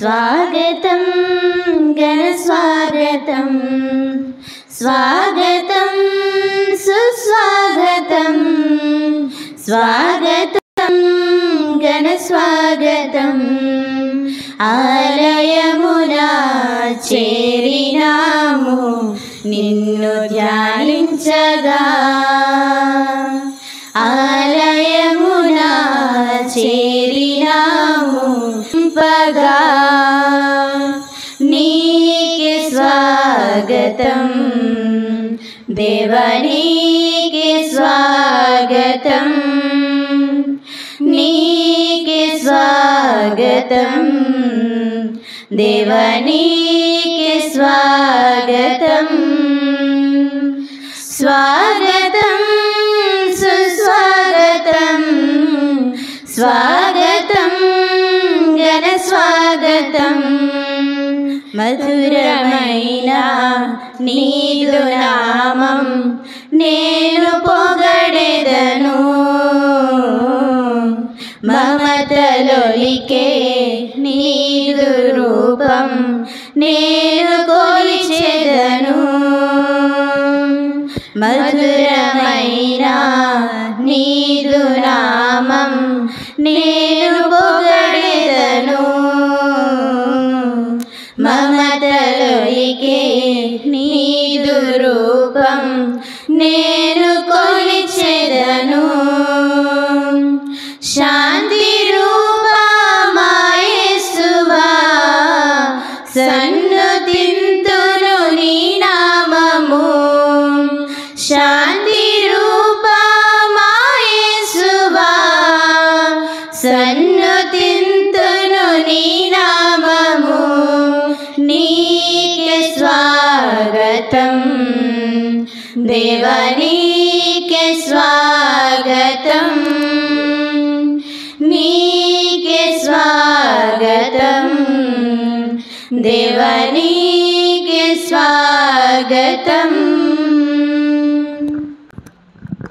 स्वागतं गणस्वागतं स्वागतं सुस्वागतं स्वागतं गणस्वागतम् आलयमुना చేరినాము నిన్ను ధ్యానించగా ఆలయమునా చేరినాము పగా నీకే స్వాగతం దేవనీకే స్వాగతం నీకే స్వాగతం దేవనీకే స్వాగతం స్వాగతం సుస్వాగతం స్వాగతం గణస్వాగతం మధురమైన నీదు నామం నేను పొగడెదను మమతలొలికే నీదు రూపం నేను కొలిచెదను మధురమైన నీదు నామం నేను పొగడెదను మమతలొలికే నీదు రూపం నేను కొలిచెదను శాంతి రూపమా యేసువా సన్నుతింతును నీ నామము శాంతి రూపమా యేసువా సన్నుతింతును నీ నామము నీకే స్వాగతం దేవనీకే స్వాగతం నీకే స్వాగతం దేవనీకే స్వాగతం.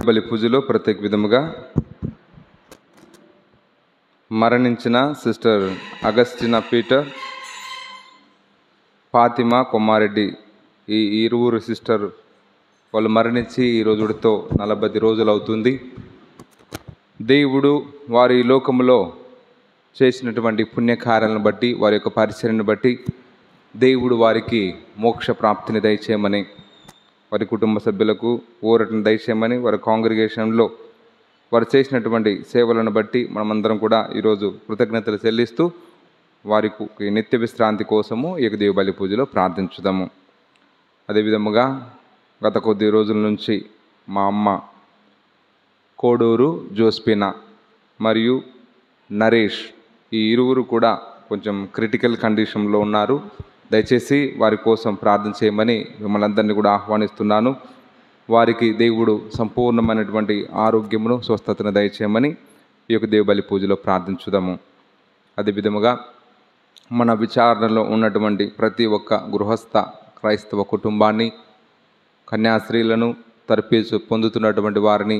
బలి పూజలో ప్రత్యేక విధముగా మరణించిన సిస్టర్ అగస్టినా పీటర్, ఫాతిమా కొమ్మారెడ్డి, ఈ ఇరువురు సిస్టర్ వాళ్ళు మరణించి ఈ రోజుతో 40 రోజులు అవుతుంది. దేవుడు వారి లోకములో చేసినటువంటి పుణ్యకార్యాలను బట్టి, వారి యొక్క పరిచర్యను బట్టి దేవుడు వారికి మోక్ష ప్రాప్తిని దయచేయమని, వారి కుటుంబ సభ్యులకు ఊరటను దయచేయమని, వారి కాంగ్రిగేషన్లో వారు చేసినటువంటి సేవలను బట్టి మనమందరం కూడా ఈరోజు కృతజ్ఞతలు చెల్లిస్తూ వారికి నిత్య విశ్రాంతి కోసము ఏకదేవ బలి పూజలో ప్రార్థించుదాము. అదేవిధముగా గత కొద్ది రోజుల నుంచి మా అమ్మ కోడూరు జోస్పినా మరియు నరేష్, ఈ ఇరువురు కూడా కొంచెం క్రిటికల్ కండిషన్లో ఉన్నారు. దయచేసి వారి కోసం ప్రార్థన చేయమని మిమ్మల్ని అందరినీ కూడా ఆహ్వానిస్తున్నాను. వారికి దేవుడు సంపూర్ణమైనటువంటి ఆరోగ్యమును, స్వస్థతను దయచేయమని ఈ యొక్క దేవ బలి పూజలో ప్రార్థించుదాము. అదేవిధముగా మన విచారణలో ఉన్నటువంటి ప్రతి ఒక్క గృహస్థ క్రైస్తవ కుటుంబాన్ని, కన్యాస్త్రీలను, తర్ఫీదు పొందుతున్నటువంటి వారిని,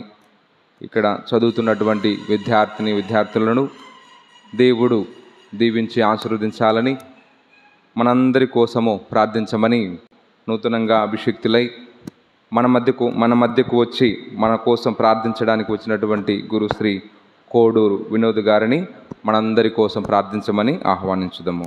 ఇక్కడ చదువుతున్నటువంటి విద్యార్థులను దేవుడు దీవించి ఆశీర్వదించాలని, మనందరి కోసము ప్రార్థించమని నూతనంగా అభిషిక్తులై మన మధ్యకు వచ్చి మన కోసం ప్రార్థించడానికి వచ్చినటువంటి గురుశ్రీ కోడూరు వినోద్ గారిని మనందరి కోసం ప్రార్థించమని ఆహ్వానించుదాము.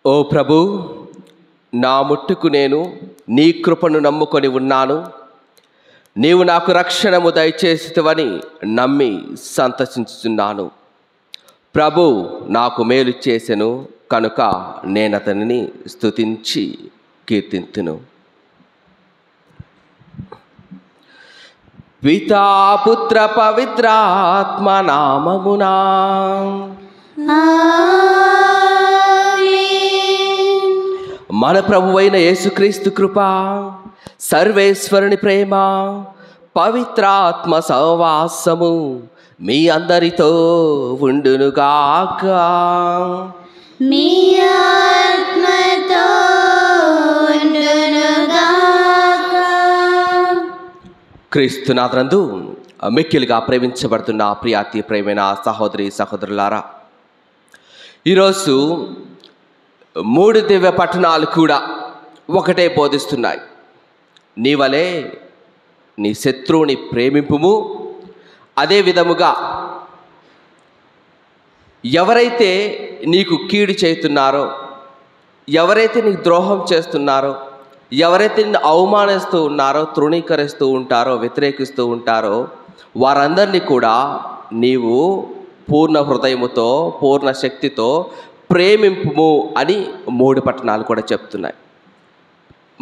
ఓ ప్రభు, నా ముట్టుకు నేను నీ కృపను నమ్ముకొని ఉన్నాను. నీవు నాకు రక్షణము దయచేసితివని నమ్మి సంతసించుచున్నాను. ప్రభు నాకు మేలు చేసెను కనుక నేనతనిని స్తుతించి కీర్తింతును. పితా పుత్ర పవిత్రాత్మ నామమునా మన ప్రభువైన యేసుక్రీస్తు కృప, సర్వేశ్వరుని ప్రేమ, పవిత్రాత్మ సహవాసము మీ అందరితో ఉండునుగాక. మీ ఆత్మతో ఉండునుగాక. క్రీస్తునాథనందు మిక్కిలిగా ప్రేమించబడుతున్న ప్రియాతి ప్రేమైన సహోదరి సహోదరులారా, ఈరోజు 3 దివ్య పట్టణాలు కూడా ఒకటే బోధిస్తున్నాయి. నీ వలె నీ శత్రువుని ప్రేమింపుము. అదే విధముగా ఎవరైతే నీకు కీడు చేస్తున్నారో, ఎవరైతే నీకు ద్రోహం చేస్తున్నారో, ఎవరైతే నిన్ను అవమానిస్తూ ఉన్నారో, తృణీకరిస్తూ ఉంటారో, వ్యతిరేకిస్తూ ఉంటారో వారందరినీ కూడా నీవు పూర్ణ హృదయముతో, పూర్ణ శక్తితో ప్రేమింపుము అని 3 పట్టణాలు కూడా చెప్తున్నాయి.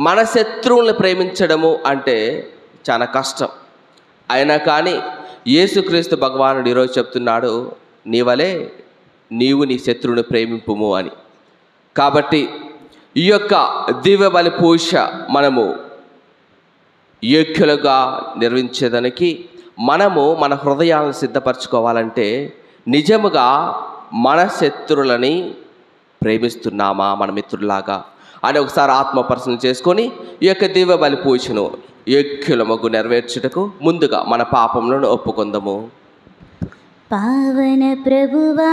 మన శత్రువులను ప్రేమించడము అంటే చాలా కష్టం. అయినా కానీ యేసుక్రీస్తు భగవానుడు ఈరోజు చెప్తున్నాడు, నీ వలె నీవు నీ శత్రువుని ప్రేమింపుము అని. కాబట్టి ఈ యొక్క దివ్య బలి పూజ మనము యోగ్యులుగా నిర్వహించేదానికి మనము మన హృదయాలను సిద్ధపరచుకోవాలంటే నిజముగా మన శత్రువులని ప్రేమిస్తున్నామా మన మిత్రులాగా అని ఒకసారి ఆత్మ పరిశీలన చేసుకొని ఈ యొక్క దివ్య బలి పూజను యోగ్యులమగు నెరవేర్చుటకు ముందుగా మన పాపములను ఒప్పుకొందము. పావన ప్రభువా,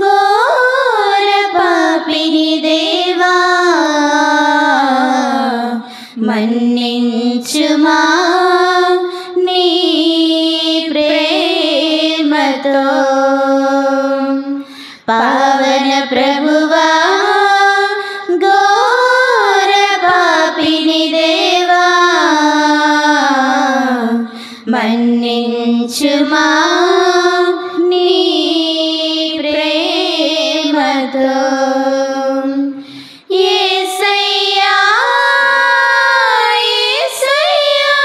ఘోర పాపిని దేవా, మన్నించుమా నీ ప్రేమతో. పావన ప్రభువా, ఘోర పాపిని దేవా, మన్నించుమా నీ ప్రేమతో. యేసయ్యా, యేసయ్యా,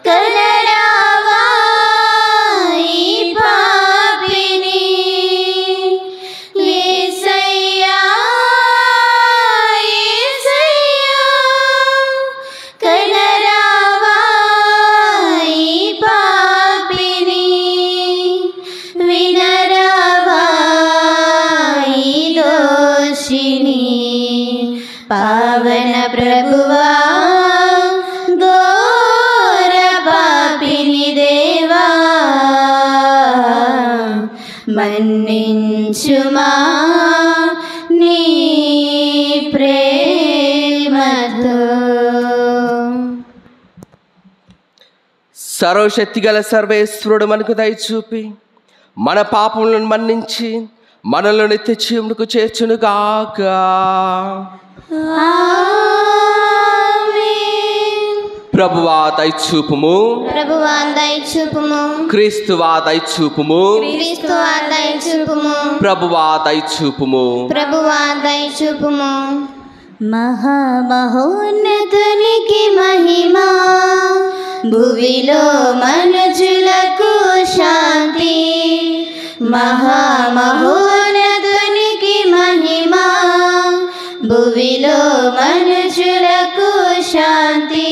కనరావా ఈ పాపిని. యేసయ్యా, యేసయ్యా, కనరావా ఈ పాపిని. వినరావా ఈ దోషిని. పావన ప్రభువా, ఘోర పాపిని దేవా, మన్నించుమా నీ ప్రేమతో. సర్వశక్తి గల సర్వేశ్వరుడు మనకు దయచూపి మన పాపములను మన్నించి మనలో నిత్య జీవమునకు చేర్చునుగాక. ఆమేన్. ప్రభువా దయచూపుము, ప్రభువా దయచూపుము, క్రీస్తువా దయచూపుము, క్రీస్తువా దయచూపుము, ప్రభువా దయచూపుము. ప్రభువా దయచూపుము. మహామహోన్నతునికి మహిమా, భువిలో మనుజులకు శాంతి. మహామహోన్నతునికి మహిమా, భువిలో మనుజులకు శాంతి.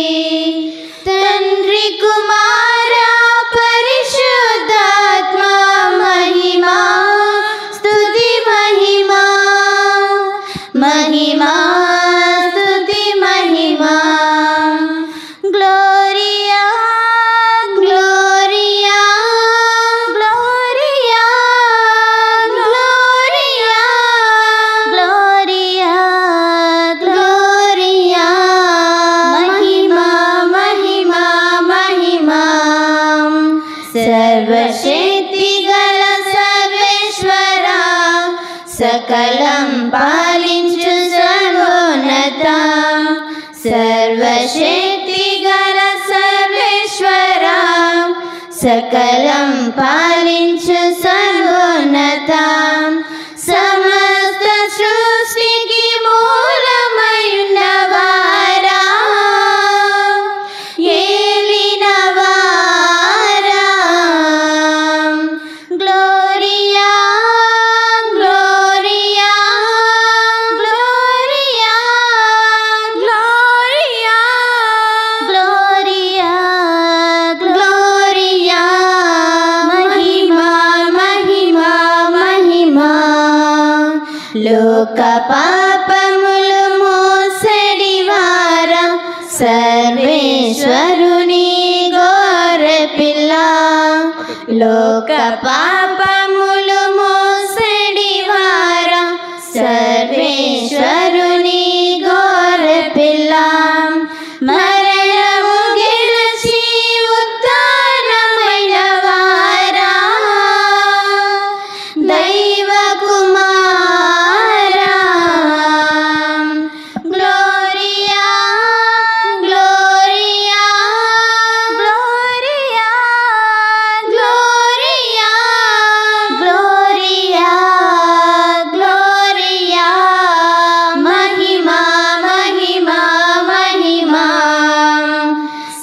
తండ్రి కుమారా పరిశుద్ధాత్మ మహిమా, స్తుతి మహిమా, మహిమా స్తుతి మహిమా. గ్లోరియా, గ్లోరియా, గ్లోరియా, గ్లోరియా, గ్లోరియా, గ్లోరియా. మహిమా, మహిమా, మహిమా. సర్వశక్తి గల సర్వేశ్వర, సకలం పాలించు సర్వోన్నత. సర్వశక్తి గల సర్వేశ్వర, సకలం పాలించు సర్వోన్నత. సమస్త సృష్టికి మూలమైనవారా, ఏలినవారా. గ్లోరియా, గ్లోరియా, గ్లోరియా, గ్లోరియా, గ్లోరియా, గ్లోరియా. మహిమా, మహిమా, మహిమా. లోక పాపములు మోసడివారా సర్వేశ్వరుని గొర్రెపిల్ల లోక పాపములు మోసడివారా సర్వేశ్వరుని గొర్రెపిల్ల మరణము గెలిచి ఉత్థానమైన వారా దైవ కుమారా గ్లోరియా గ్లోరియా గ్లోరియా గ్లోరియా గ్లోరియా గ్లోరియా మహిమా మహిమా మహిమా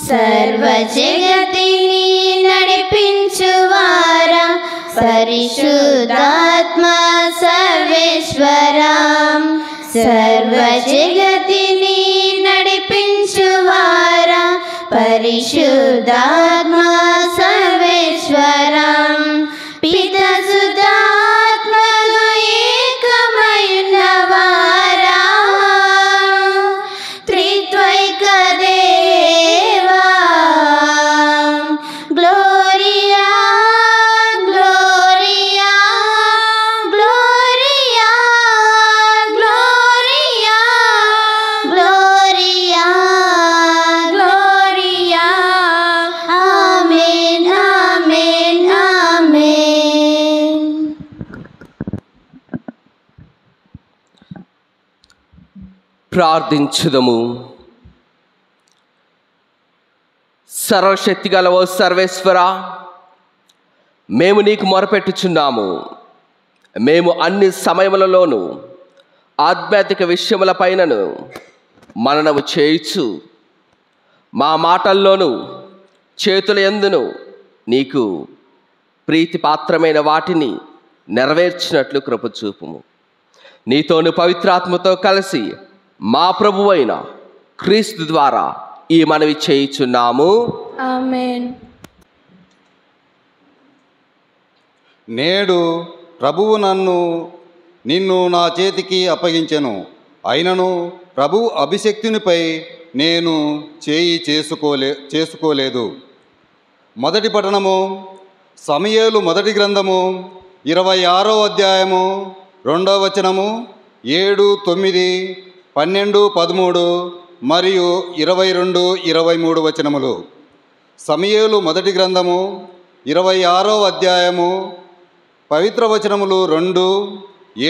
సర్వ జగతిని నడిపించువారా పరిశుద్ధాత్మ సర్వేశ్వరా సర్వ జగతిని నడిపించువారా పరిశుద్ధాత్మ సర్వేశ్వరా పిత సుతాత్మలు ఏకమైనవారా త్రిత్వైక దేవా గ్లోరియా గ్లోరియా గ్లోరియా గ్లోరియా గ్లోరియా గ్లోరియా ఆమేన్ ఆమేన్ ఆమేన్. ప్రార్థించుదము. సర్వశక్తి గల ఓ సర్వేశ్వర, మేము నీకు మొరపెట్టుచున్నాము. మేము అన్ని సమయములలోనూ ఆధ్యాత్మిక విషయములపైనను మననము చేయుచు మా మాటల్లోనూ చేతుల యందును నీకు ప్రీతిపాత్రమైన వాటిని నెరవేర్చినట్లు కృప చూపుము. నీతోను పవిత్రాత్మతో కలిసి మా ప్రభువైన క్రీస్తు ద్వారా ఈ మనవి చేయుచున్నాము. ఆమేన్. నేడు ప్రభువు నిన్ను నా చేతికి అప్పగించెను. అయినను ప్రభువు అభిషక్తునిపై నేను చేయి చేసుకోలేదు. మొదటి పఠనము సమూయేలు మొదటి గ్రంథము 26వ అధ్యాయము 2వ వచనము 7, 9, 12, 13 మరియు 22, 23 వచనములు. సమూయేలు మొదటి గ్రంథము 26వ అధ్యాయము పవిత్ర వచనములు 2,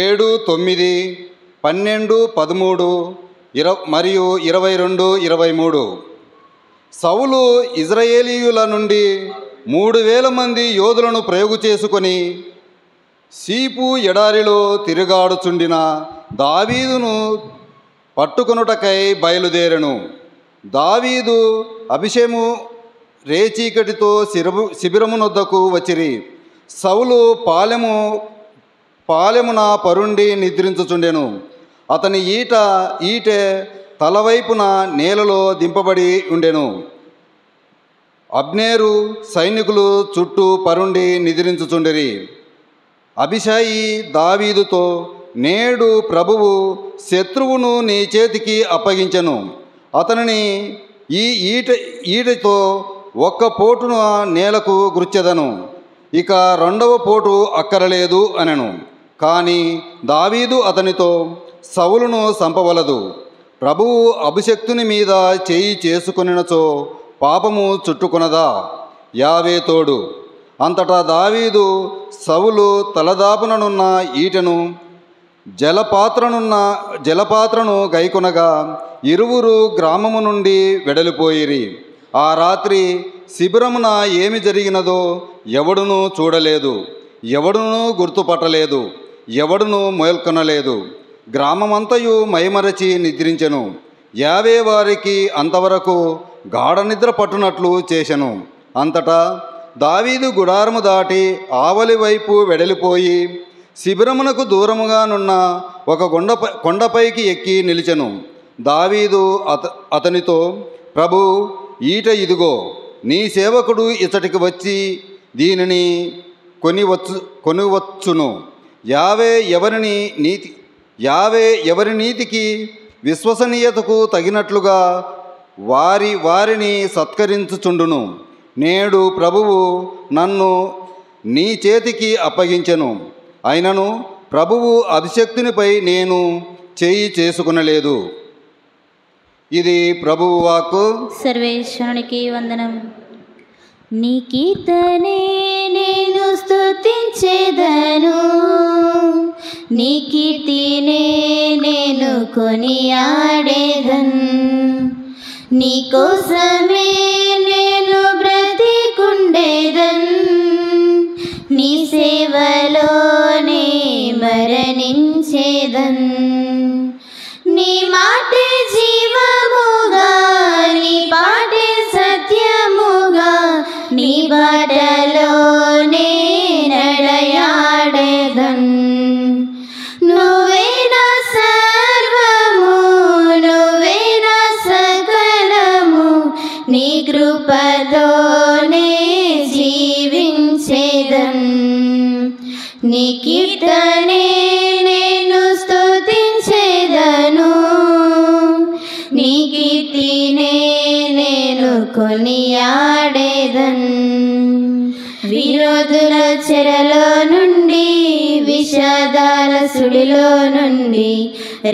7, 9, 12, 13 మరియు 22, 23. సౌలు ఇజ్రాయేలీయుల నుండి 3000 మంది యోధులను ప్రయోగు చేసుకొని సీపు ఎడారిలో తిరుగాడుచుండిన దావీదును పట్టుకొనుటకై బయలుదేరెను. దావీదు అభిషేము రేచీకటితో శిబిరమునొద్దకు వచ్చిరి. సౌలు పాలెమున పరుండి నిద్రించుచుండెను. అతని ఈటె తలవైపున నేలలో దింపబడి ఉండెను. అబ్నేరు సైనికులు చుట్టూ పరుండి నిద్రించుచుండిరి. అభిషాయి దావీదుతో, నేడు ప్రభువు శత్రువును నీ చేతికి అప్పగించెను. అతనిని ఈ ఈటెతో ఒక్క పోటున నేలకు గుర్చెదను, ఇక రెండవ పోటు అక్కరలేదు అనెను. కానీ దావీదు అతనితో, సౌలును సంపవలదు, ప్రభువు అభిషక్తుని మీద చేయి చేసుకొనినచో పాపము చుట్టుకొనదా, యావే తోడు. అంతటా దావీదు సౌలు తలదాపుననున్న ఈటెను జలపాత్రను గైకొనగా ఇరువురు గ్రామము నుండి వెడలిపోయిరి. ఆ రాత్రి శిబిరమున ఏమి జరిగినదో ఎవడునూ చూడలేదు, ఎవడునూ గుర్తుపట్టలేదు, ఎవడునూ మేల్కొనలేదు. గ్రామమంతయు మైమరచి నిద్రించెను. 50 వారికి అంతవరకు గాఢ నిద్ర పట్టునట్లు చేసెను. అంతటా దావీదు గుడారము దాటి ఆవలి వైపు వెడలిపోయి శిబిరమునకు దూరముగానున్న ఒక కొండపైకి ఎక్కి నిలిచెను. దావీదు అతనితో, ప్రభు, ఈట ఇదిగో, నీ సేవకుడు ఇచ్చటికి వచ్చి దీనిని కొనివచ్చును. యావే యావే ఎవరి నీతికి విశ్వసనీయతకు తగినట్లుగా వారిని సత్కరించుచుండును. నేడు ప్రభువు నన్ను నీ చేతికి అప్పగించెను. అయినను ప్రభువు అభిషక్తునిపై నేను చేయి చేసుకునలేదు. ఇది ప్రభువు వాక్కు. సర్వేశ్వరునికి వందనం. నీ కీర్తనే నేను స్తుతించేదను, నీ కీర్తినే నేను కొనియాడేదన్. నీ కోసమే నేను బ్రతికుండేదన్, నీ సేవలోనే మరణించేదన్. నీ మాటే జీవముగా, నీ పాటే సత్యముగా, నీ బాటలోనే నడయాడేదన్. నువ్వే నా సర్వము, నువ్వే నా సకలము, నీ కృపతోనే జీవించేదన్. నీ కీర్తనే నేను స్తుతించేదను, నీ కీర్తినే నేను కొనియాడేదన్. విరోధుల చెరలో నుండి, విషాదాల సుడిలో నుండి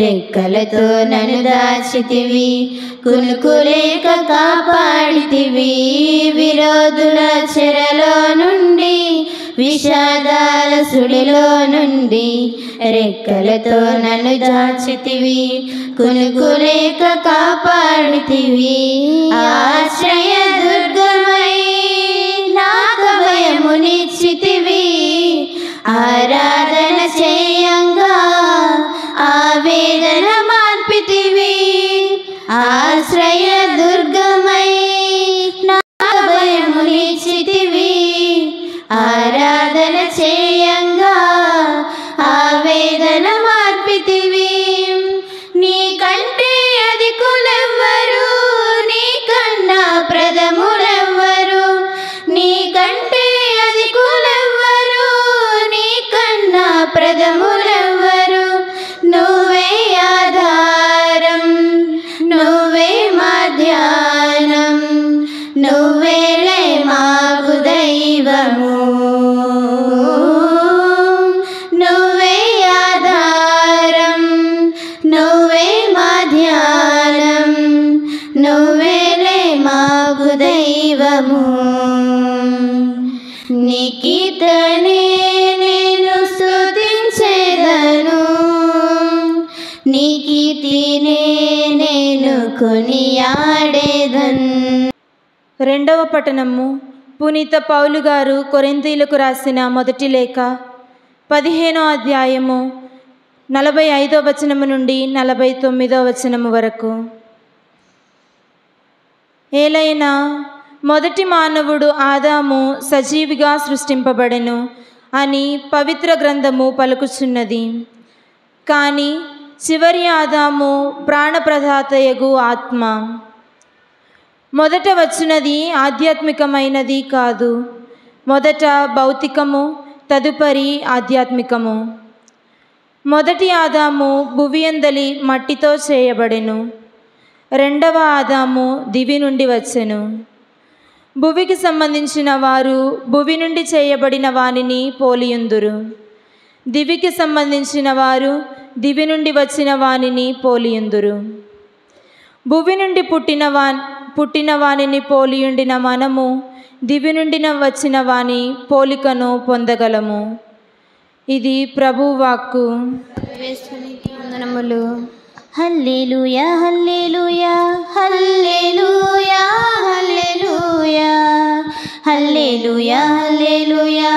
రెక్కలతో నన్ను దాచితివి, కునుకులేక కాపాడితివి. విరోధుల చెరలో నుండి, విషాదాల సుడిలో నుండి రెక్కలతో నన్ను దాచితివి, కునుకులేక కాపాడితివి. ఆశ్రయ దుర్గమై నాకు భయమునిచ్చితివి, ఆరాధన చేయంగా ఆవేదన మార్పితివి. ఆశ్రయ దుర్గమై నాకు భయమునిచ్చితివి, ఆరాధన చేయంగా ఆవేదన మార్పితివి. నీకంటే అధికులెవ్వరు, నీకన్నా ప్రథములెవ్వరు, నీకంటే అధికులెవ్వరు, నీకన్నా ప్రథములెవ్వరు. నువ్వే ఆధారం, నువ్వే మా ధ్యానం, నువ్వేలే మాకు దైవము. నువ్వే ఆధారం, నువ్వే మా ధ్యానం, నువ్వేలే మాకు దైవము. నీ కీర్తనే నేను స్తుతించేదను, నీ కీర్తినే నేను కొనియాడేదన్. రెండవ పట్టణము పునీత పౌలు గారు కొరింథీయులకు రాసిన మొదటి లేఖ 15వ అధ్యాయము 45వ వచనము నుండి 49వ వచనము వరకు. ఏలైనా మొదటి మానవుడు ఆదాము సజీవిగా సృష్టింపబడెను అని పవిత్ర గ్రంథము పలుకుచున్నది. కానీ చివరి ఆదాము ప్రాణప్రదాతయగు ఆత్మ. మొదట వచ్చినది ఆధ్యాత్మికమైనది కాదు, మొదట భౌతికము, తదుపరి ఆధ్యాత్మికము. మొదటి ఆదాము భువియందలి మట్టితో చేయబడెను, రెండవ ఆదాము దివి నుండి వచ్చెను. భువికి సంబంధించిన వారు భువి నుండి చేయబడిన వానిని పోలియుందురు, దివికి సంబంధించిన వారు దివి నుండి వచ్చిన వానిని పోలియుందురు. భువి నుండి పుట్టిన వానిని పోలియుండిన మనము దివి నుండి వచ్చిన వాని పోలికను పొందగలము. ఇది ప్రభువు వాక్కు. వందనములు. హల్లెలూయా హల్లెలూయా హల్లెలూయా హల్లెలూయా హల్లెలూయా హల్లెలూయా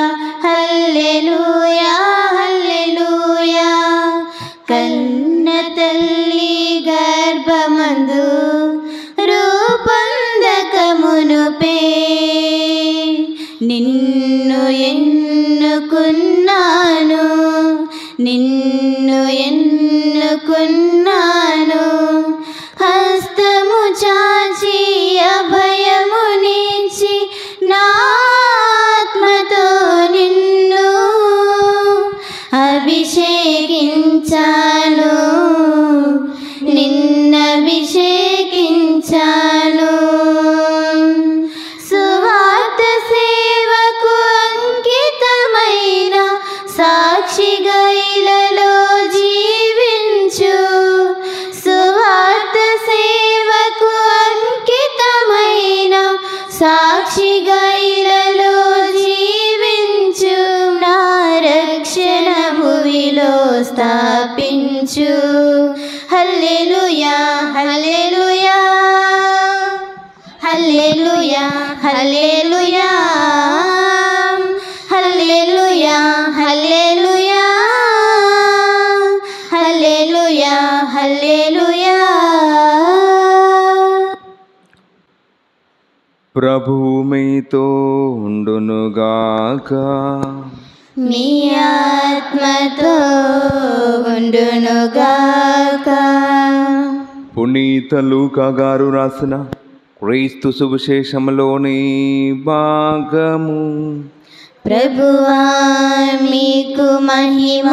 హల్లెలూయా హల్లెలూయా. కన్న తల్లి గర్భమందు రూపొందకమునుపే నిన్ను ఎన్నుకున్నాను, నిన్ను ఎన్నుకున్నాను. హస్తము చాచి అభయమునిచ్చి నా ఆత్మతో నిన్ను అభిషేకించాను. స్తుతించు. హల్లెలూయా హల్లెలూయా హల్లెలూయా హల్లెలూయా హల్లెలూయా హల్లెలూయా హల్లెలూయా హల్లెలూయా. ప్రభువు మీతో ఉండునుగాక. మీ ఆత్మతో ఉండునుగాక. పునీత లూకా గారు రాసిన క్రీస్తు సువిశేషంలోని భాగము. ప్రభువా మీకు మహిమ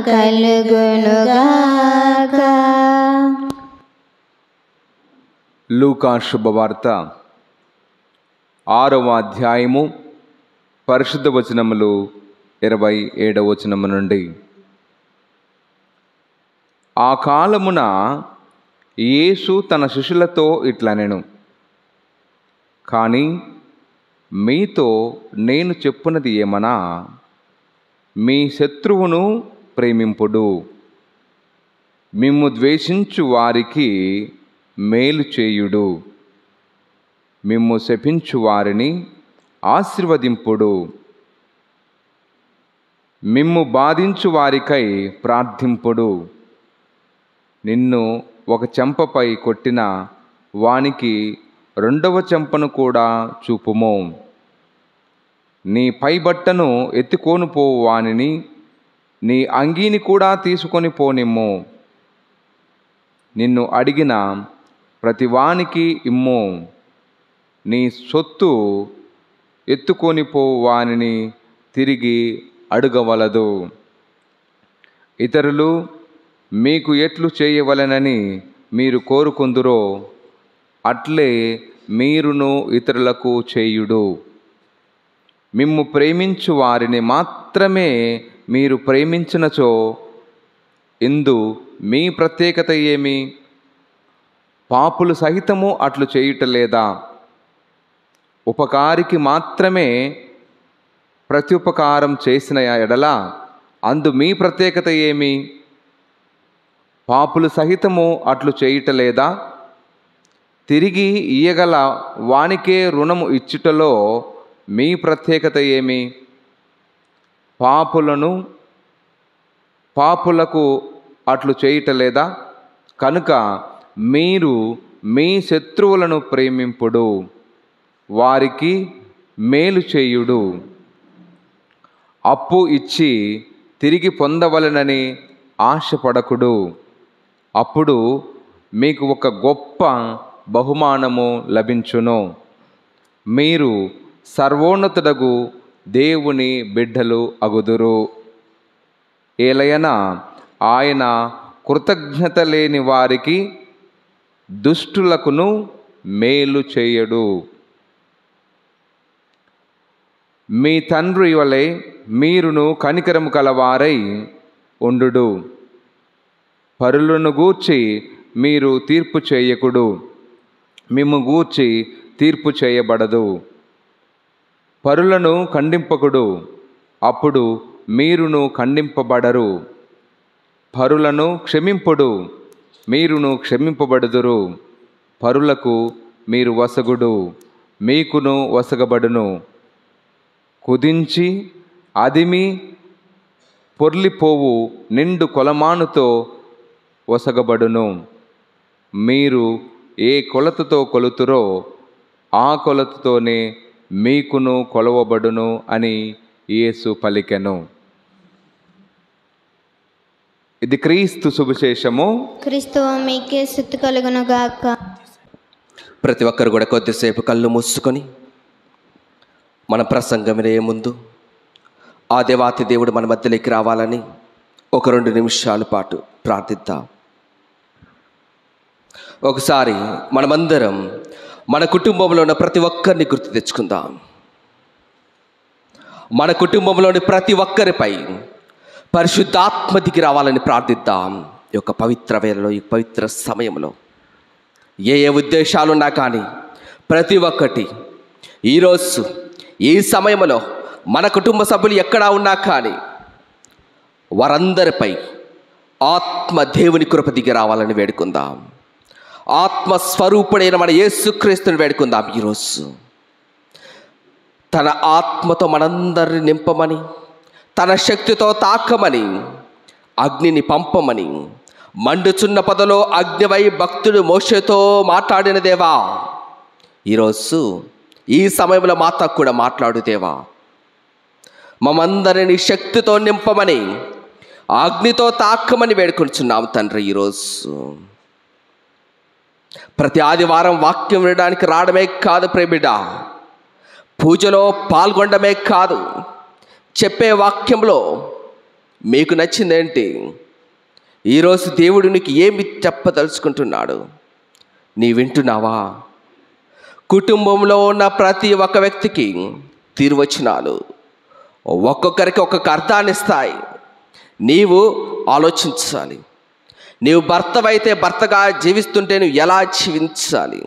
కలుగునుగాక. లూకా శుభవార్త 6వ అధ్యాయము పరిశుద్ధ వచనములు 27వ వచనము నుండి. ఆ కాలమున యేసు తన శిష్యులతో ఇట్లనెను, కానీ మీతో నేను చెప్పున్నది ఏమనా, మీ శత్రువును ప్రేమింపుడు, మిమ్ము ద్వేషించు వారికి మేలు చేయుడు, మిమ్ము శపించు వారిని ఆశీర్వదింపుడు, మిమ్ము బాధించు వారికై ప్రార్థింపుడు, నిన్ను ఒక చెంపపై కొట్టిన వానికి 2వ చెంపను కూడా చూపుము, నీ పైబట్టను ఎత్తుకొని పోవు వానిని నీ అంగీని కూడా తీసుకొని పోనిమ్ము, నిన్ను అడిగిన ప్రతి వానికి ఇమ్ము, నీ సొత్తు ఎత్తుకొని పోవు వానిని తిరిగి అడగవలదు. ఇతరులు మీకు ఎట్లు చేయవలెనని మీరు కోరుకుందురో అట్లే మీరును ఇతరులకు చేయుడు. మిమ్ము ప్రేమించు వారిని మాత్రమే మీరు ప్రేమించినచో ఇందు మీ ప్రత్యేకత ఏమి? పాపులు సహితము అట్లు చేయుటలేదా? ఉపకారికి మాత్రమే ప్రత్యుపకారం చేసిన ఎడల అందు మీ ప్రత్యేకత ఏమి? పాపులు సహితము అట్లు చేయుటలేదా? తిరిగి ఇయ్యగల వానికే రుణము ఇచ్చుటలో మీ ప్రత్యేకత ఏమి? పాపులకు అట్లు చేయుటలేదా? కనుక మీరు మీ శత్రువులను ప్రేమింపుడు, వారికి మేలు చేయుడు, అప్పు ఇచ్చి తిరిగి పొందవలెనని ఆశపడకుడు, అప్పుడు మీకు ఒక గొప్ప బహుమానము లభించును. మీరు సర్వోన్నతుడగు దేవుని బిడ్డలు అగుదురు. ఏలయనా ఆయన కృతజ్ఞత లేని వారికి దుష్టులకును మేలు చేయడు. మీ తండ్రి వలె మీరును కనికరము కలవారై ఉండుడు. పరులను గూర్చి మీరు తీర్పు చేయకుడు, మిమ్ము గూర్చి తీర్పు చేయబడదు. పరులను ఖండింపకుడు, అప్పుడు మీరును ఖండింపబడరు. పరులను క్షమింపుడు, మీరును క్షమింపబడుదురు. పరులకు మీరు వసగుడు, మీకును వసగబడును. కుదించి అదిమి పొర్లిపోవు నిండు కొలమానుతో వసగబడును. మీరు ఏ కొలతతో కొలుతురో ఆ కొలతతోనే మీకును కొలవబడును అని యేసు పలికెను. ఇది క్రీస్తు సువిశేషము. క్రీస్తువా మీకే స్తుతి కలుగునుగాక. ప్రతి ఒక్కరు కూడా కొద్దిసేపు కళ్ళు మూసుకొని మన ప్రసంగం వినే ముందు ఆ దేవాతి దేవుడు మన మధ్యలోకి రావాలని ఒక 2 నిమిషాల పాటు ప్రార్థిద్దాం. ఒకసారి మనమందరం మన కుటుంబంలో ఉన్న ప్రతి ఒక్కరిని గుర్తు తెచ్చుకుందాం. మన కుటుంబంలోని ప్రతి ఒక్కరిపై పరిశుద్ధాత్మ దిగి రావాలని ప్రార్థిద్దాం. ఈ యొక్క పవిత్ర వేళలో, ఈ పవిత్ర సమయంలో ఏ ఉద్దేశాలున్నా కానీ ప్రతి ఒక్కటి ఈరోజు ఈ సమయంలో మన కుటుంబ సభ్యులు ఎక్కడా ఉన్నా కానీ వారందరిపై ఆత్మ దేవుని కృప దిగి రావాలని వేడుకుందాం. ఆత్మస్వరూపుడైన మన యేసుక్రీస్తుని వేడుకుందాం. ఈరోజు తన ఆత్మతో మనందరిని నింపమని, తన శక్తితో తాకమని, అగ్నిని పంపమని, మండుచున్న పొదలో అగ్నివై భక్తుడు మోషేతో మాట్లాడిన దేవా, ఈరోజు ఈ సమయంలో మాతో కూడా మాట్లాడు దేవా. మమ్మందరిని శక్తితో నింపమని, అగ్నితో తాకమని వేడుకొంచున్నాం తండ్రి. ఈరోజు ప్రతి ఆదివారం వాక్యం వినడానికి రావడమే కాదు ప్రేమిడ, పూజలో పాల్గొనడమే కాదు, చెప్పే వాక్యంలో మీకు నచ్చిందేంటి, ఈరోజు దేవుడు నీకు ఏమి చెప్పదలుచుకుంటున్నాడు, నీ వింటున్నావా? కుటుంబంలో ఉన్న ప్రతి ఒక్క వ్యక్తికి తిరువచనాలు ఒక్కొక్కరికి ఒక్కొక్క అర్థాన్ని ఇస్తాయి. నీవు ఆలోచించాలి. నీవు భర్తవైతే భర్తగా జీవిస్తుంటే నువ్వు ఎలా జీవించాలి,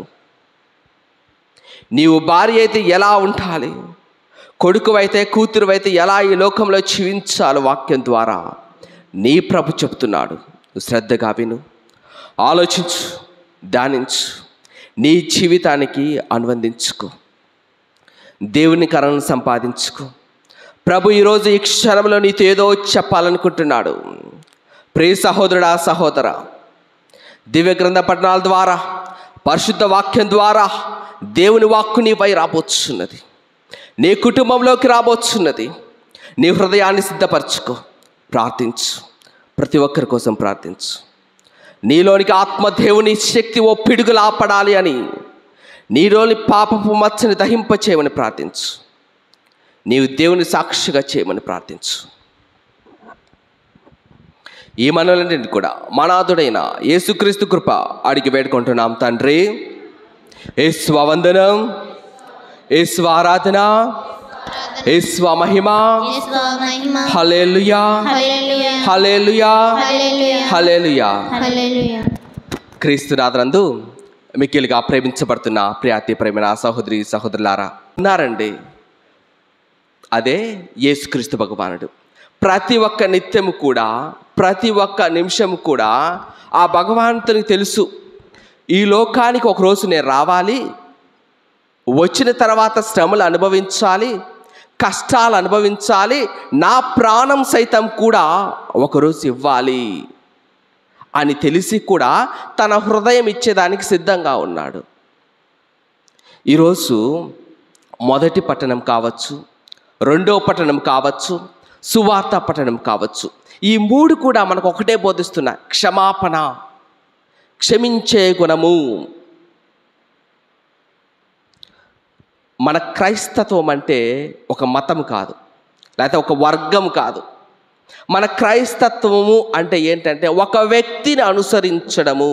నీవు భార్య అయితే ఎలా ఉండాలి, కొడుకువైతే కూతురువైతే ఎలా ఈ లోకంలో జీవించాలి, వాక్యం ద్వారా నీ ప్రభు చెప్తున్నాడు. శ్రద్ధగా విను, ఆలోచించు, ధ్యానించు, నీ జీవితానికి అనువందించుకో, దేవుని కరుణను సంపాదించుకో. ప్రభు ఈరోజు ఈ క్షణంలో నీతో ఏదో చెప్పాలనుకుంటున్నాడు. ప్రియ సహోదరుడా, సహోదర, దివ్య గ్రంథ పఠనాల ద్వారా, పరిశుద్ధ వాక్యం ద్వారా దేవుని వాక్కు నీపై రాబోతున్నది, నీ కుటుంబంలోకి రాబోతున్నది. నీ హృదయాన్ని సిద్ధపరచుకో, ప్రార్థించు, ప్రతి ఒక్కరి కోసం ప్రార్థించు. నీలోనికి ఆత్మదేవుని శక్తి ఓ పిడుగులా పడాలి అని, నీలోని పాపపు మచ్చని దహింపచేయమని ప్రార్థించు. నీవు దేవుని సాక్షిగా చేయమని ప్రార్థించు. ఈ మనలన్నింటినీ కూడా మనాథుడైన యేసుక్రీస్తు కృప అడిగి వేడుకుంటున్నాం తండ్రి. యేసు వందనం, యేసు ఆరాధన, యేసు మహిమ. హల్లెలూయా, హల్లెలూయా, హల్లెలూయా. క్రీస్తునాథనందు మిక్కిలిగా ప్రేమించబడుతున్న ప్రియాతి ప్రేమైన సహోదరి సహోదరులారా ఉన్నారండి. అదే యేసుక్రీస్తు భగవానుడు. ప్రతి ఒక్క నిత్యము కూడా, ప్రతి ఒక్క నిమిషము కూడా ఆ భగవంతునికి తెలుసు, ఈ లోకానికి ఒకరోజు నేను రావాలి, వచ్చిన తర్వాత శ్రమలు అనుభవించాలి, కష్టాలు అనుభవించాలి, నా ప్రాణం సైతం కూడా ఒకరోజు ఇవ్వాలి అని తెలిసి కూడా తన హృదయం ఇచ్చేదానికి సిద్ధంగా ఉన్నాడు. ఈరోజు మొదటి పట్టణం కావచ్చు, రెండో పట్టణం కావచ్చు, సువార్త పట్టణం కావచ్చు, ఈ మూడు కూడా మనకు ఒకటే బోధిస్తున్నాయి: క్షమాపణ, క్షమించే గుణము. మన క్రైస్తత్వం అంటే ఒక మతం కాదు, లేకపోతే ఒక వర్గం కాదు. మన క్రైస్తత్వము అంటే ఏంటంటే ఒక వ్యక్తిని అనుసరించడము.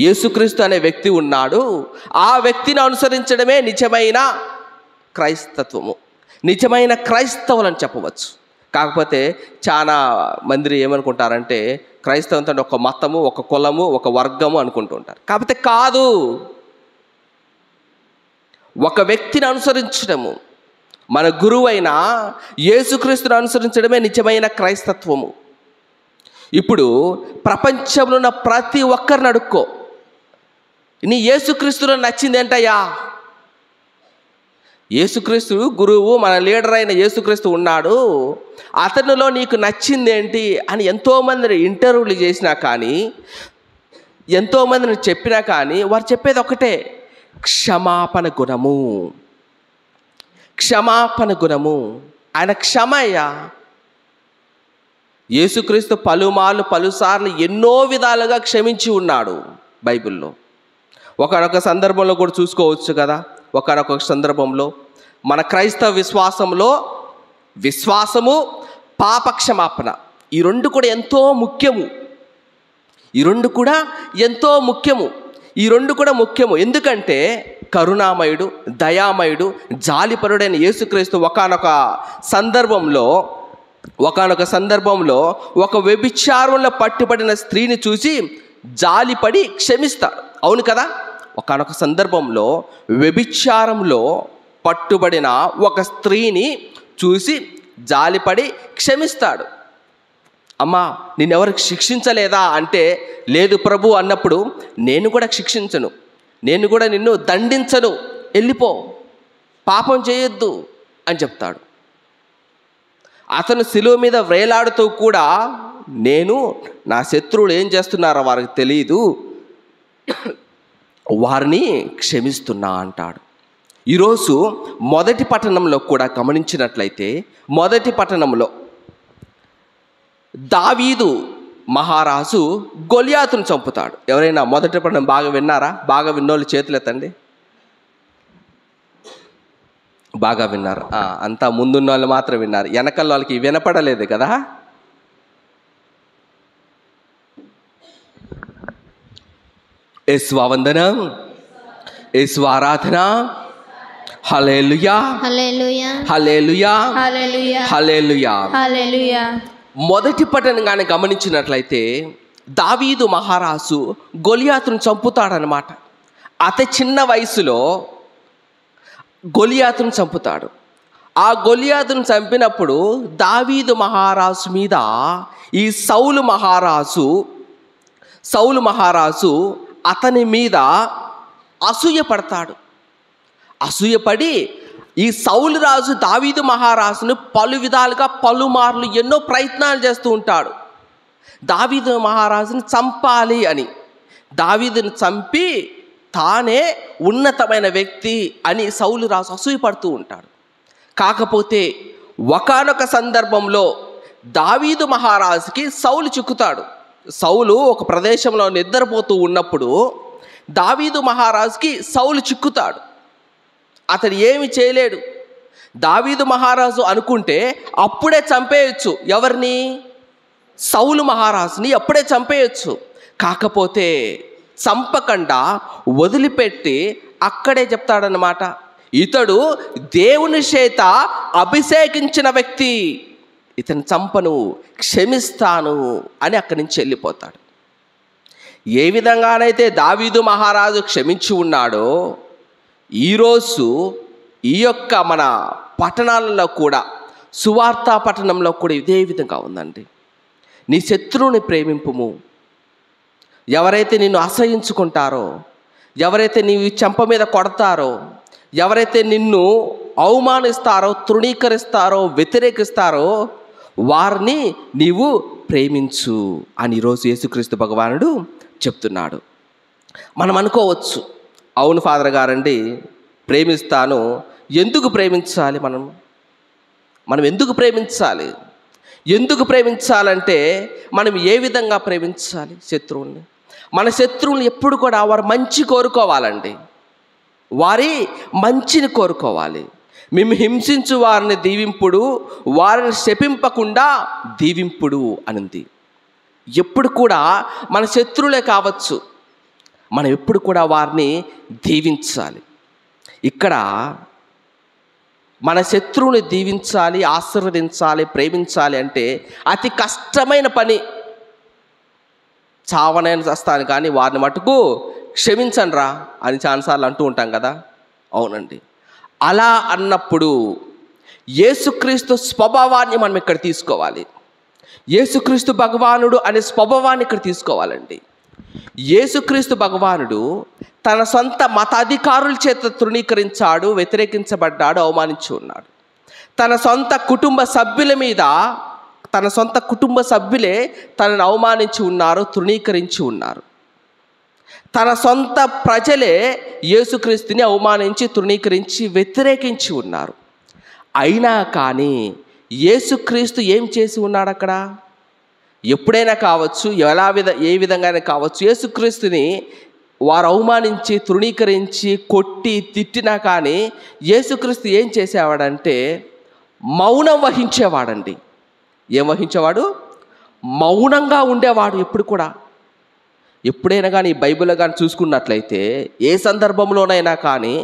యేసుక్రీస్తు అనే వ్యక్తి ఉన్నాడు, ఆ వ్యక్తిని అనుసరించడమే నిజమైన క్రైస్తత్వము, నిజమైన క్రైస్తవులని చెప్పవచ్చు. కాకపోతే చాలా మంది ఏమనుకుంటారంటే క్రైస్తవం అంటే ఒక మతము, ఒక కులము, ఒక వర్గము అనుకుంటూ ఉంటారు. కాకపోతే కాదు, ఒక వ్యక్తిని అనుసరించడము, మన గురువైన యేసుక్రీస్తుని అనుసరించడమే నిజమైన క్రైస్తత్వము. ఇప్పుడు ప్రపంచంలో ఉన్న ప్రతి ఒక్కరిని అడుక్కో, నీ యేసుక్రీస్తులో నచ్చింది ఏంటయ్యా? యేసుక్రీస్తు గురువు, మన లీడర్ అయిన యేసుక్రీస్తు ఉన్నాడు, అతనిలో నీకు నచ్చింది ఏంటి అని ఎంతోమందిని ఇంటర్వ్యూలు చేసినా కానీ, ఎంతోమందిని చెప్పినా కానీ వారు చెప్పేది ఒకటే: క్షమాపణ గుణము, క్షమాపణ గుణము. ఆయన క్షమయ్యా. యేసుక్రీస్తు పలుసార్లు ఎన్నో విధాలుగా క్షమించి ఉన్నాడు బైబిల్లో. ఒకనొక సందర్భంలో కూడా చూసుకోవచ్చు కదా, ఒకనొక సందర్భంలో మన క్రైస్తవ విశ్వాసంలో విశ్వాసము, పాప క్షమాపణ, ఈ రెండు కూడా ఎంతో ముఖ్యము. ఈ రెండు కూడా ఎంతో ముఖ్యము. ఈ రెండు కూడా ముఖ్యము. ఎందుకంటే కరుణామయుడు, దయామయుడు, జాలిపరుడైన యేసుక్రీస్తు ఒకానొక సందర్భంలో ఒక వ్యభిచారంలో పట్టుబడిన స్త్రీని చూసి జాలిపడి క్షమిస్తాడు. అవును కదా? ఒకానొక సందర్భంలో వ్యభిచారంలో పట్టుబడిన ఒక స్త్రీని చూసి జాలిపడి క్షమిస్తాడు. అమ్మా నిన్నెవరికి శిక్షించలేదా అంటే, లేదు ప్రభు అన్నప్పుడు, నేను కూడా శిక్షించను, నేను కూడా నిన్ను దండించను, వెళ్ళిపో, పాపం చేయొద్దు అని చెప్తాడు. అతను శిలువ మీద వేలాడుతూ కూడా, నేను నా శత్రువులు ఏం చేస్తున్నారో వారికి తెలియదు, వారిని క్షమిస్తున్నా అంటాడు. ఈరోజు మొదటి పట్టణంలో కూడా గమనించినట్లయితే, మొదటి పట్టణంలో దావీదు మహారాజు గొలియాతును చంపుతాడు. ఎవరైనా మొదటి పట్టణం బాగా విన్నారా? బాగా విన్నోళ్ళు చేతులు ఎత్తండి. బాగా విన్నారు. అంతా ముందున్న వాళ్ళు మాత్రం విన్నారు, వెనకల వాళ్ళకి వినపడలేదు కదా. యేసు వందనం, యేసు ఆరాధన. హల్లెలూయా, హల్లెలూయా, హల్లెలూయా, హల్లెలూయా, హల్లెలూయా. హల్లెలూయా. మొదటి పట్టణంగానే గమనించినట్లయితే దావీదు మహారాజు గొలియాతును చంపుతాడనమాట. అతి చిన్న వయసులో గొలియాతును చంపుతాడు. ఆ గొలియాతును చంపినప్పుడు దావీదు మహారాజు మీద ఈ సౌలు మహారాజు అతని మీద అసూయపడతాడు. అసూయపడి ఈ సౌలు రాజు దావీదు మహారాజును పలు విధాలుగా పలుమార్లు ఎన్నో ప్రయత్నాలు చేస్తూ ఉంటాడు. దావీదు మహారాజుని చంపాలి అని, దావీదుని చంపి తానే ఉన్నతమైన వ్యక్తి అని సౌలు రాజు అసూయపడుతూ ఉంటాడు. కాకపోతే ఒకానొక సందర్భంలో దావీదు మహారాజుకి సౌలు చిక్కుతాడు. సౌలు ఒక ప్రదేశంలో నిద్రపోతూ ఉన్నప్పుడు దావీదు మహారాజుకి సౌలు చిక్కుతాడు. అతడు ఏమి చేయలేడు. దావీదు మహారాజు అనుకుంటే అప్పుడే చంపేయచ్చు. ఎవరిని? సౌలు మహారాజుని అప్పుడే చంపేయచ్చు. కాకపోతే చంపకుండా వదిలిపెట్టి అక్కడే చెప్తాడన్నమాట, ఇతడు దేవుని చేత అభిషేకించిన వ్యక్తి, ఇతను చంపను, క్షమిస్తాను అని అక్కడి నుంచి వెళ్ళిపోతాడు. ఏ విధంగానైతే దావీదు మహారాజు క్షమించి ఉన్నాడో, ఈరోజు ఈ యొక్క మన పట్టణాలలో కూడా, సువార్త పట్టణంలో కూడా ఇదే విధంగా ఉందండి. నీ శత్రువుని ప్రేమింపుము. ఎవరైతే నిన్ను అసహించుకుంటారో, ఎవరైతే నీ చెంప మీద కొడతారో, ఎవరైతే నిన్ను అవమానిస్తారో, తృణీకరిస్తారో, వ్యతిరేకిస్తారో వారిని నీవు ప్రేమించు అని ఈరోజు యేసుక్రీస్తు భగవానుడు చెప్తున్నాడు. మనం అనుకోవచ్చు, అవును ఫాదర్ గారండి ప్రేమిస్తాను, ఎందుకు ప్రేమించాలి? మనం ఎందుకు ప్రేమించాలి? ఎందుకు ప్రేమించాలంటే మనం ఏ విధంగా ప్రేమించాలి శత్రువుల్ని? మన శత్రువులు ఎప్పుడు కూడా వారు మంచి కోరుకోవాలండి, వారి మంచిని కోరుకోవాలి. మేము హింసించు వారిని దీవింపుడు, వారిని శపింపకుండా దీవింపుడు అనింది. ఎప్పుడు కూడా మన శత్రువులే కావచ్చు, మనం ఎప్పుడు కూడా వారిని దీవించాలి. ఇక్కడ మన శత్రువుని దీవించాలి, ఆశీర్వదించాలి, ప్రేమించాలి అంటే అతి కష్టమైన పని. చావనైనా చస్తాను కానీ వారిని మటుకు క్షమించండి రా అని చాలాసార్లు అంటూ ఉంటాం కదా. అవునండి, అలా అన్నప్పుడు యేసుక్రీస్తు స్వభావాన్ని మనం ఇక్కడ తీసుకోవాలి. యేసుక్రీస్తు భగవానుడు అనే స్వభావాన్ని ఇక్కడ తీసుకోవాలండి. యేసుక్రీస్తు భగవానుడు తన సొంత మతాధికారుల చేత తృణీకరించాడు, వ్యతిరేకించబడ్డాడు, అవమానించి ఉన్నాడు. తన సొంత కుటుంబ సభ్యుల మీద, తన సొంత కుటుంబ సభ్యులే తనను అవమానించి ఉన్నారు, తృణీకరించి ఉన్నారు. తన సొంత ప్రజలే యేసుక్రీస్తుని అవమానించి, తృణీకరించి, వ్యతిరేకించి ఉన్నారు. అయినా కానీ యేసుక్రీస్తు ఏం చేసి ఉన్నాడు అక్కడ? ఎప్పుడైనా కావచ్చు, ఏ విధంగా కావచ్చు, యేసుక్రీస్తుని వారు అవమానించి, తృణీకరించి, కొట్టి, తిట్టినా కానీ యేసుక్రీస్తు ఏం చేసేవాడంటే మౌనం వహించేవాడండి. ఏం వహించేవాడు? మౌనంగా ఉండేవాడు ఎప్పుడు కూడా. ఎప్పుడైనా కానీ బైబిల్లో కానీ చూసుకున్నట్లయితే ఏ సందర్భంలోనైనా కానీ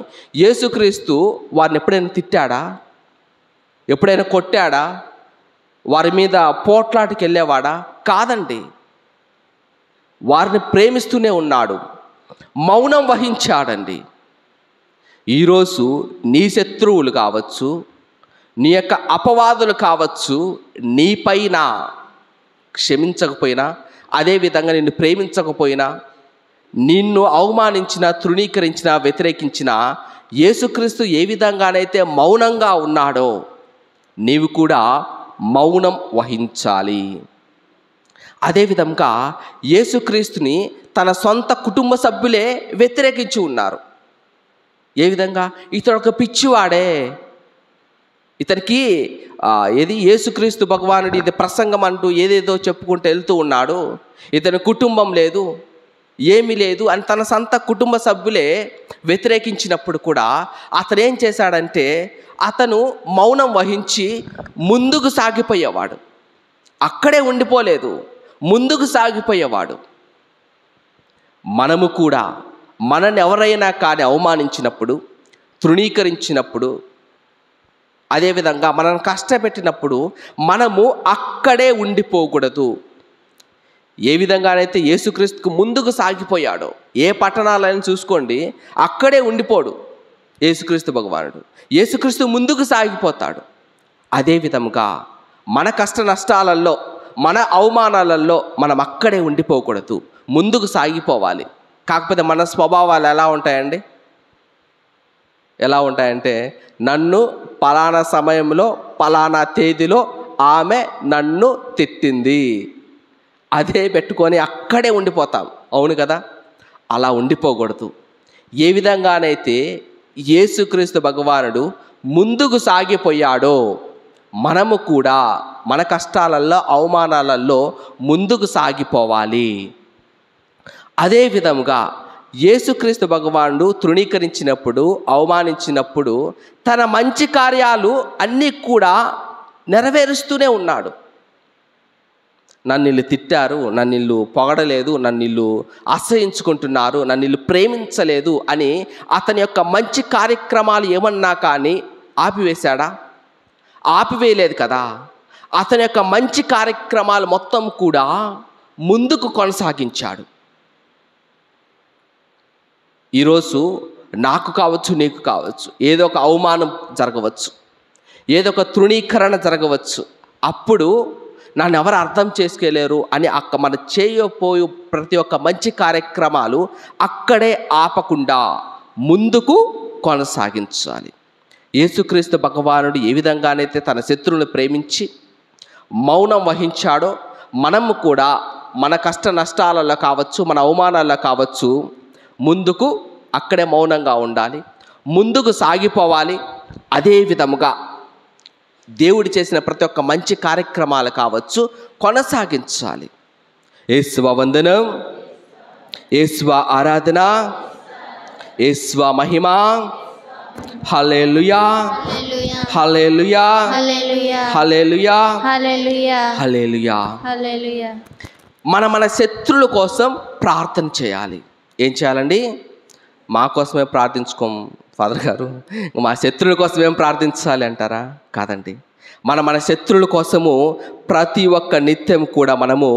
యేసుక్రీస్తు వారిని ఎప్పుడైనా తిట్టాడా? ఎప్పుడైనా కొట్టాడా? వారి మీద పోట్లాటికి వెళ్ళేవాడా? కాదండి. వారిని ప్రేమిస్తూనే ఉన్నాడు, మౌనం వహించాడండి. ఈరోజు నీ శత్రువులు కావచ్చు, నీ యొక్క అపవాదులు కావచ్చు, నీపైన క్షమించకపోయినా, అదేవిధంగా నిన్ను ప్రేమించకపోయినా, నిన్ను అవమానించిన, తృణీకరించిన, వ్యతిరేకించిన యేసుక్రీస్తు ఏ విధంగానైతే మౌనంగా ఉన్నాడో నీవు కూడా మౌనం వహించాలి. అదేవిధంగా యేసుక్రీస్తుని తన సొంత కుటుంబ సభ్యులే వ్యతిరేకించి ఉన్నారు. ఏ విధంగా? ఇతడు ఒక పిచ్చివాడే, ఇతనికి యేసుక్రీస్తు భగవానుడి ఇది ప్రసంగం అంటూ ఏదేదో చెప్పుకుంటూ వెళ్తూ ఉన్నాడు, ఇతని కుటుంబం లేదు, ఏమీ లేదు అని తన సొంత కుటుంబ సభ్యులే వ్యతిరేకించినప్పుడు కూడా అతను ఏం చేశాడంటే అతను మౌనం వహించి ముందుకు సాగిపోయేవాడు. అక్కడే ఉండిపోలేదు, ముందుకు సాగిపోయేవాడు. మనము కూడా మనని ఎవరైనా కానీ అవమానించినప్పుడు, తృణీకరించినప్పుడు, అదేవిధంగా మనల్ని కష్టపెట్టినప్పుడు మనము అక్కడే ఉండిపోకూడదు. ఏ విధంగానైతే యేసుక్రీస్తుకు ముందుకు సాగిపోయాడో, ఏ పట్టణాలను చూసుకోండి అక్కడే ఉండిపోడు యేసుక్రీస్తు భగవానుడు. యేసుక్రీస్తు ముందుకు సాగిపోతాడు. అదేవిధంగా మన కష్ట నష్టాలలో, మన అవమానాలలో మనం అక్కడే ఉండిపోకూడదు, ముందుకు సాగిపోవాలి. కాకపోతే మన స్వభావాలు ఎలా ఉంటాయండి? ఎలా ఉంటాయంటే, నన్ను పలానా సమయంలో పలానా తేదీలో ఆమె నన్ను తిట్టింది, అదే పెట్టుకొని అక్కడే ఉండిపోతాం. అవును కదా? అలా ఉండిపోకూడదు. ఏ విధంగానైతే యేసుక్రీస్తు భగవానుడు ముందుకు సాగిపోయాడో మనము కూడా మన కష్టాలలో, అవమానాలలో ముందుకు సాగిపోవాలి. అదేవిధంగా యేసుక్రీస్తు భగవానుడు తృణీకరించినప్పుడు, అవమానించినప్పుడు తన మంచి కార్యాలు అన్నీ కూడా నెరవేరుస్తూనే ఉన్నాడు. నన్ను వీళ్ళు తిట్టారు, నన్ను వీళ్ళు పొగడలేదు, నన్ను వీళ్ళు అసహించుకుంటున్నారు, నన్ను వీళ్ళు ప్రేమించలేదు అని అతని యొక్క మంచి కార్యక్రమాలు ఏమన్నా కానీ ఆపివేశాడా? ఆపివేయలేదు కదా. అతని యొక్క మంచి కార్యక్రమాలు మొత్తం కూడా ముందుకు కొనసాగించాడు. ఈరోజు నాకు కావచ్చు, నీకు కావచ్చు, ఏదో ఒక అవమానం జరగవచ్చు, ఏదో ఒక తృణీకరణ జరగవచ్చు. అప్పుడు నన్ను ఎవరు అర్థం చేసుకోలేరు అని మన చేయబోయే ప్రతి ఒక్క మంచి కార్యక్రమాలు అక్కడే ఆపకుండా ముందుకు కొనసాగించాలి. యేసుక్రీస్తు భగవానుడు ఏ విధంగానైతే తన శత్రువులను ప్రేమించి మౌనం వహించాడో మనము కూడా మన కష్ట నష్టాలలో కావచ్చు, మన అవమానాల్లో కావచ్చు, ముందుకు అక్కడే మౌనంగా ఉండాలి, ముందుకు సాగిపోవాలి. అదే విధముగా దేవుడు చేసిన ప్రతి ఒక్క మంచి కార్యక్రమాలు కావచ్చు కొనసాగించాలి. యేసువ వందనం, యేసువ ఆరాధన, యేసువ మహిమ. హల్లెలూయా, హల్లెలూయా, హల్లెలూయా, హల్లెలూయా. మన శత్రువుల కోసం ప్రార్థన చేయాలి. ఏం చేయాలండి? మా కోసమే ప్రార్థించుకోం ఫాదర్ గారు, మా శత్రువుల కోసం ఏం ప్రార్థించాలి అంటారా? కాదండి. మన శత్రువుల కోసము ప్రతి ఒక్క నిత్యం కూడా మనము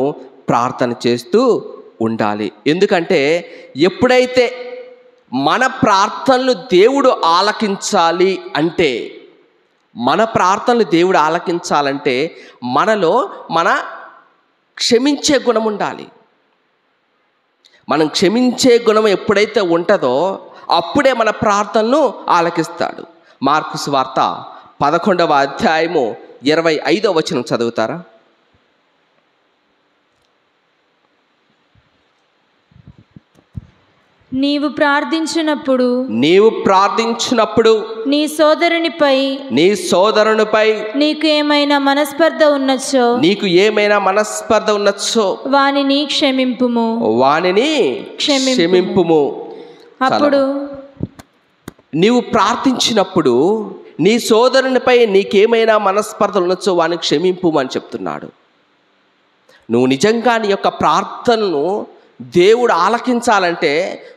ప్రార్థన చేస్తూ ఉండాలి. ఎందుకంటే ఎప్పుడైతే మన ప్రార్థనలు దేవుడు ఆలకించాలి అంటే, మన ప్రార్థనలు దేవుడు ఆలకించాలంటే మనలో క్షమించే గుణం ఉండాలి. మనం క్షమించే గుణం ఎప్పుడైతే ఉంటుందో అప్పుడే మన ప్రార్థనను ఆలకిస్తాడు. మార్కు సువార్త 11వ అధ్యాయము 25వ వచనం చదువుతారా? నీవు ప్రార్థించినప్పుడు నీ సోదరునిపై నీకు ఏమైనా మనస్పర్ధ ఉన్నచో వానిని క్షమింపుము. అప్పుడు నీవు ప్రార్థించినప్పుడు నీ సోదరునిపై నీకేమైనా మనస్పర్ధలు ఉన్నచో వాని క్షమింపు అని చెప్తున్నాడు. నువ్వు నిజంగా నీ యొక్క ప్రార్థనను దేవుడు ఆలకించాలంటే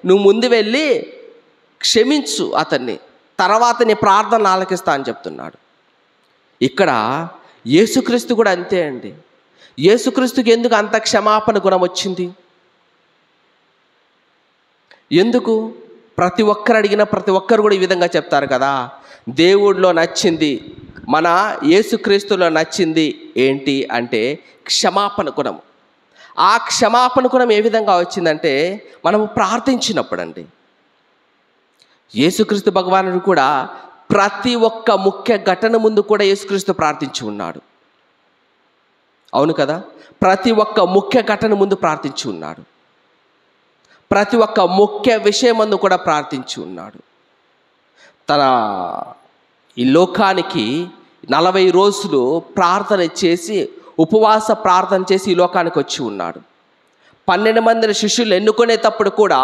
నువ్వు ముందు వెళ్ళి క్షమించు అతన్ని, తర్వాత నీ ప్రార్థన ఆలకిస్తా అని చెప్తున్నాడు. ఇక్కడ యేసుక్రీస్తు కూడా అంతే అండి. యేసుక్రీస్తుకి ఎందుకు అంత క్షమాపణ గుణం వచ్చింది? ఎందుకు? ప్రతి ఒక్కరు అడిగిన ప్రతి ఒక్కరు కూడా ఈ విధంగా చెప్తారు కదా, దేవుడిలో నచ్చింది, మన యేసుక్రీస్తులో నచ్చింది ఏంటి అంటే క్షమాపణ గుణం. ఆ క్షమాపణ గుణం ఏ విధంగా వచ్చిందంటే మనము ప్రార్థించినప్పుడు అండి. యేసుక్రీస్తు భగవానుడు కూడా ప్రతి ఒక్క ముఖ్య ఘటన ముందు కూడా యేసుక్రీస్తు ప్రార్థించి ఉన్నాడు. అవును కదా? ప్రతి ఒక్క ముఖ్య ఘటన ముందు ప్రార్థించి ఉన్నాడు. ప్రతి ఒక్క ముఖ్య విషయం ముందు కూడా ప్రార్థించి ఉన్నాడు. తన ఈ లోకానికి 40 రోజులు ప్రార్థన చేసి, ఉపవాస ప్రార్థన చేసి ఈ లోకానికి వచ్చి ఉన్నాడు. 12 మందిని శిష్యులు ఎన్నుకునేటప్పుడు కూడా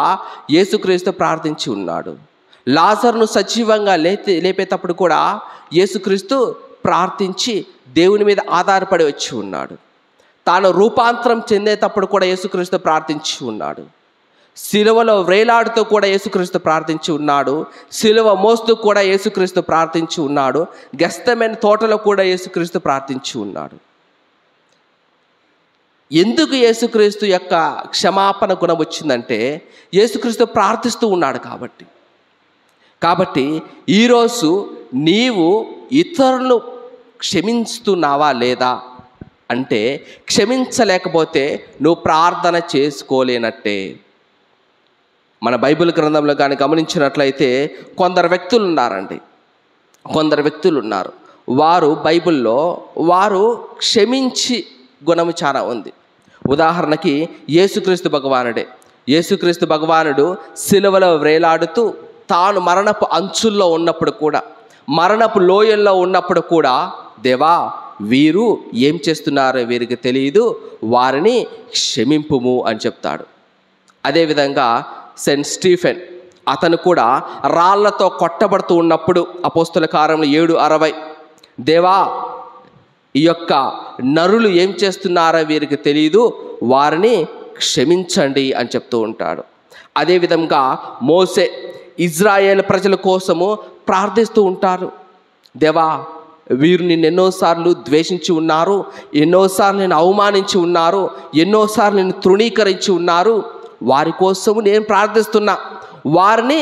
యేసుక్రీస్తు ప్రార్థించి ఉన్నాడు. లాజరును సజీవంగా లేపేటప్పుడు కూడా యేసుక్రీస్తు ప్రార్థించి దేవుని మీద ఆధారపడి వచ్చి ఉన్నాడు. తాను రూపాంతరం చెందేటప్పుడు కూడా యేసుక్రీస్తు ప్రార్థించి ఉన్నాడు. సిలువలో వేలాడుతూ కూడా యేసుక్రీస్తు ప్రార్థించి ఉన్నాడు. సిలువ మోస్తూ కూడా యేసుక్రీస్తు ప్రార్థించి ఉన్నాడు. గెత్సేమనే తోటలో కూడా యేసుక్రీస్తు ప్రార్థించి ఉన్నాడు. ఎందుకు యేసుక్రీస్తు యొక్క క్షమాపణ గుణం వచ్చిందంటే యేసుక్రీస్తు ప్రార్థిస్తూ ఉన్నాడు కాబట్టి ఈరోజు నీవు ఇతరులను క్షమిస్తున్నావా లేదా అంటే క్షమించలేకపోతే నువ్వు ప్రార్థన చేసుకోలేనట్టే. మన బైబిల్ గ్రంథంలో కానీ గమనించినట్లయితే కొందరు వ్యక్తులు ఉన్నారు. వారు బైబిల్లో క్షమించి గుణము చాలా ఉంది. ఉదాహరణకి యేసుక్రీస్తు భగవానుడు సిలువలో వేలాడుతూ తాను మరణపు అంచుల్లో ఉన్నప్పుడు కూడా, మరణపు లోయల్లో ఉన్నప్పుడు కూడా, దేవా వీరు ఏం చేస్తున్నారో వీరికి తెలియదు, వారిని క్షమింపుము అని చెప్తాడు. అదేవిధంగా సెయింట్ స్టీఫెన్, అతను కూడా రాళ్లతో కొట్టబడుతూ ఉన్నప్పుడు అపోస్తల కార్యములు 7:60, దేవా ఈ యొక్క నరులు ఏం చేస్తున్నారో వీరికి తెలియదు, వారిని క్షమించండి అని చెప్తూ ఉంటాడు. అదేవిధంగా మోసే ఇజ్రాయేల్ ప్రజల కోసము ప్రార్థిస్తూ ఉంటారు. దేవా వీరు నిన్ను ఎన్నోసార్లు ద్వేషించి ఉన్నారు, ఎన్నోసార్లు నేను అవమానించి ఉన్నారు, ఎన్నోసార్లు నేను తృణీకరించి ఉన్నారు, వారి కోసము నేను ప్రార్థిస్తున్నా, వారిని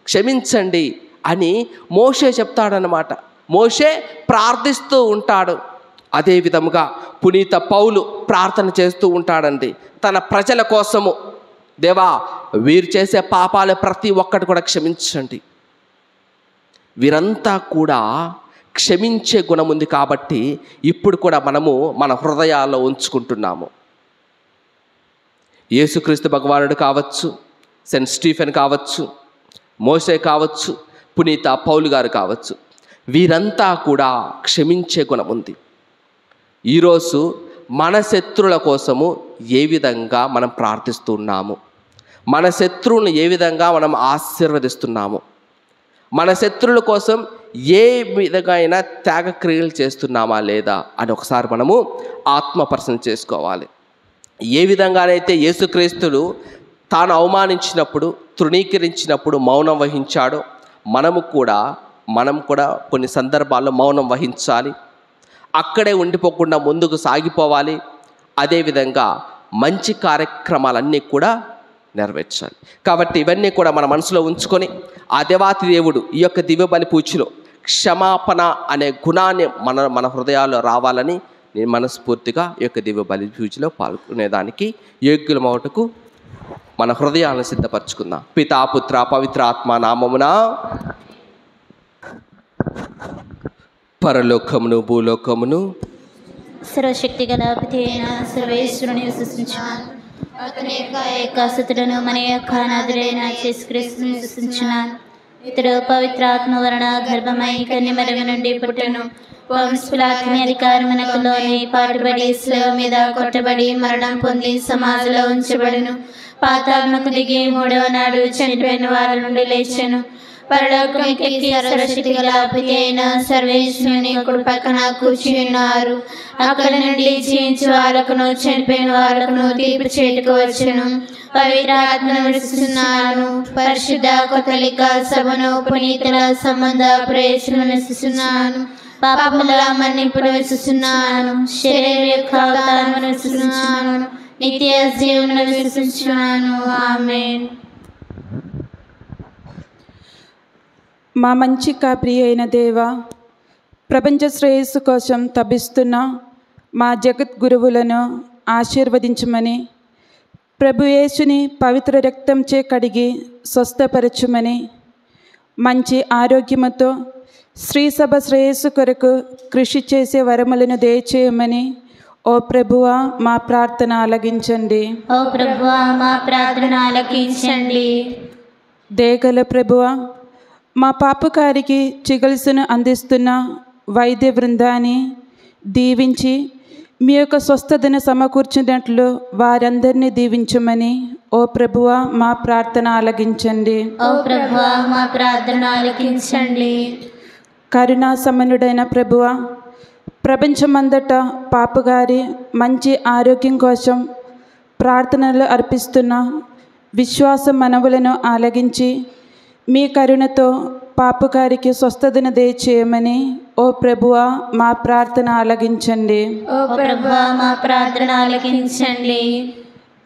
క్షమించండి అని మోషే చెప్తాడనమాట. మోషే ప్రార్థిస్తూ ఉంటాడు. అదేవిధముగా పునీత పౌలు ప్రార్థన చేస్తూ ఉంటాడండి తన ప్రజల కోసము. దేవా వీరు చేసే పాపాలు ప్రతి ఒక్కటి కూడా క్షమించండి. వీరంతా కూడా క్షమించే గుణం ఉంది కాబట్టి ఇప్పుడు కూడా మనము మన హృదయాల్లో ఉంచుకుంటున్నాము. యేసుక్రీస్తు భగవానుడు కావచ్చు, సెయింట్ స్టీఫెన్ కావచ్చు, మోసే కావచ్చు, పునీత పౌలు గారు కావచ్చు, వీరంతా కూడా క్షమించే గుణం ఉంది. ఈరోజు మన శత్రువుల కోసము ఏ విధంగా మనం ప్రార్థిస్తున్నాము, మన శత్రువులను ఏ విధంగా మనం ఆశీర్వదిస్తున్నాము, మన శత్రువుల కోసం ఏ విధంగా త్యాగక్రియలు చేస్తున్నామా లేదా అని ఒకసారి మనము ఆత్మపరిశీలన చేసుకోవాలి. ఏ విధంగానైతే యేసుక్రీస్తుడు తాను అవమానించినప్పుడు, తృణీకరించినప్పుడు మౌనం వహించాడో మనం కూడా కొన్ని సందర్భాల్లో మౌనం వహించాలి. అక్కడే ఉండిపోకుండా ముందుకు సాగిపోవాలి. అదేవిధంగా మంచి కార్యక్రమాలన్నీ కూడా నెరవేర్చాలి. కాబట్టి ఇవన్నీ కూడా మన మనసులో ఉంచుకొని ఆ దేవాతి దేవుడు ఈ యొక్క దివ్య బలి పూజలో క్షమాపణ అనే గుణాన్ని మన హృదయాల్లో రావాలని నేను మనస్ఫూర్తిగా ఈ యొక్క దివ్య బలి పూజలో పాల్గొనేదానికి యోగ్యులమవుటకు మన హృదయాలను సిద్ధపరచుకుందాం. పితా పుత్ర పవిత్ర ఆత్మ నామమున. పరలోకమును భూలోకమును సర్వశక్తి గల పిత అయిన సర్వేశ్వరుని విశ్వసించున్నాను. అతని యొక్క ఏకాసుతుడను మన యొక్క నాథుడైన యేసుక్రీస్తుని విశ్వసించున్నాను. ఇతడు పవిత్ర ఆత్మ వలన గర్భమై కన్యమరియ నుండి పుట్టెను. వంశపులాత్మీయ అధికారమునకు లోని పాటుబడి శిలువ మీద కొట్టబడి మరణం పొంది సమాధిలో ఉంచబడెను. పాతాళమునకు దిగి 3వ నాడు చనిపోయిన వారి నుండి లేచెను. పరలోకముకెక్కి సర్వశక్తి గల పిత అయిన సర్వేశ్వరుని కుడి పక్కన కూర్చుని ఉన్నారు. అక్కడ నుండి జీవించే వాళ్లకును చనిపోయిన వాళ్లకును తీర్పు చేయుటకు వచ్చెను. పవిత్ర ఆత్మను విశ్వసిస్తున్నాను. పరిశుద్ధ కథలిక సభను పునీతుల సంబంధ ప్రవేశమును విశ్వసిస్తున్నాను. పాపముల మన్నింపును విశ్వసిస్తున్నాను. శరీరం యొక్క అవతారమును విశ్వసిస్తున్నాను. నిత్య జీవమును విశ్వసిస్తున్నాను. ఆమేన్. మా మంచి ప్రియ అయిన దేవా, ప్రపంచ శ్రేయస్సు కోసం తపిస్తున్న మా జగద్గురువులను ఆశీర్వదించమని, ప్రభు యేసుని పవిత్ర రక్తంచే కడిగి స్వస్థపరచుమని, మంచి ఆరోగ్యముతో శ్రీసభ శ్రేయస్సు కొరకు కృషి చేసే వరములను దయచేయమని ఓ ప్రభువా మా ప్రార్థన ఆలకించండి. ఓ ప్రభువా మా ప్రార్థన ఆలకించండి. దయగల ప్రభువా, మా పాపకారికి చికిత్సను అందిస్తున్న వైద్య బృందాన్ని దీవించి మీ యొక్క స్వస్థతను సమకూర్చినట్లు వారందరినీ దీవించమని ఓ ప్రభువా మా ప్రార్థన ఆలకించండి. ఓ ప్రభువా మా ప్రార్థన ఆలకించండి. కరుణా సమనుడైన ప్రభువా, ప్రపంచమంతట పాపగారి మంచి ఆరోగ్యం కోసం ప్రార్థనలు అర్పిస్తున్న విశ్వాస మనవులను ఆలగించి మీ కరుణతో పాపగారికి స్వస్థతను దయచేయమని ఓ ప్రభువా మా ప్రార్థన ఆలగించండి. ఓ ప్రభువా మా ప్రార్థన ఆలకించండి.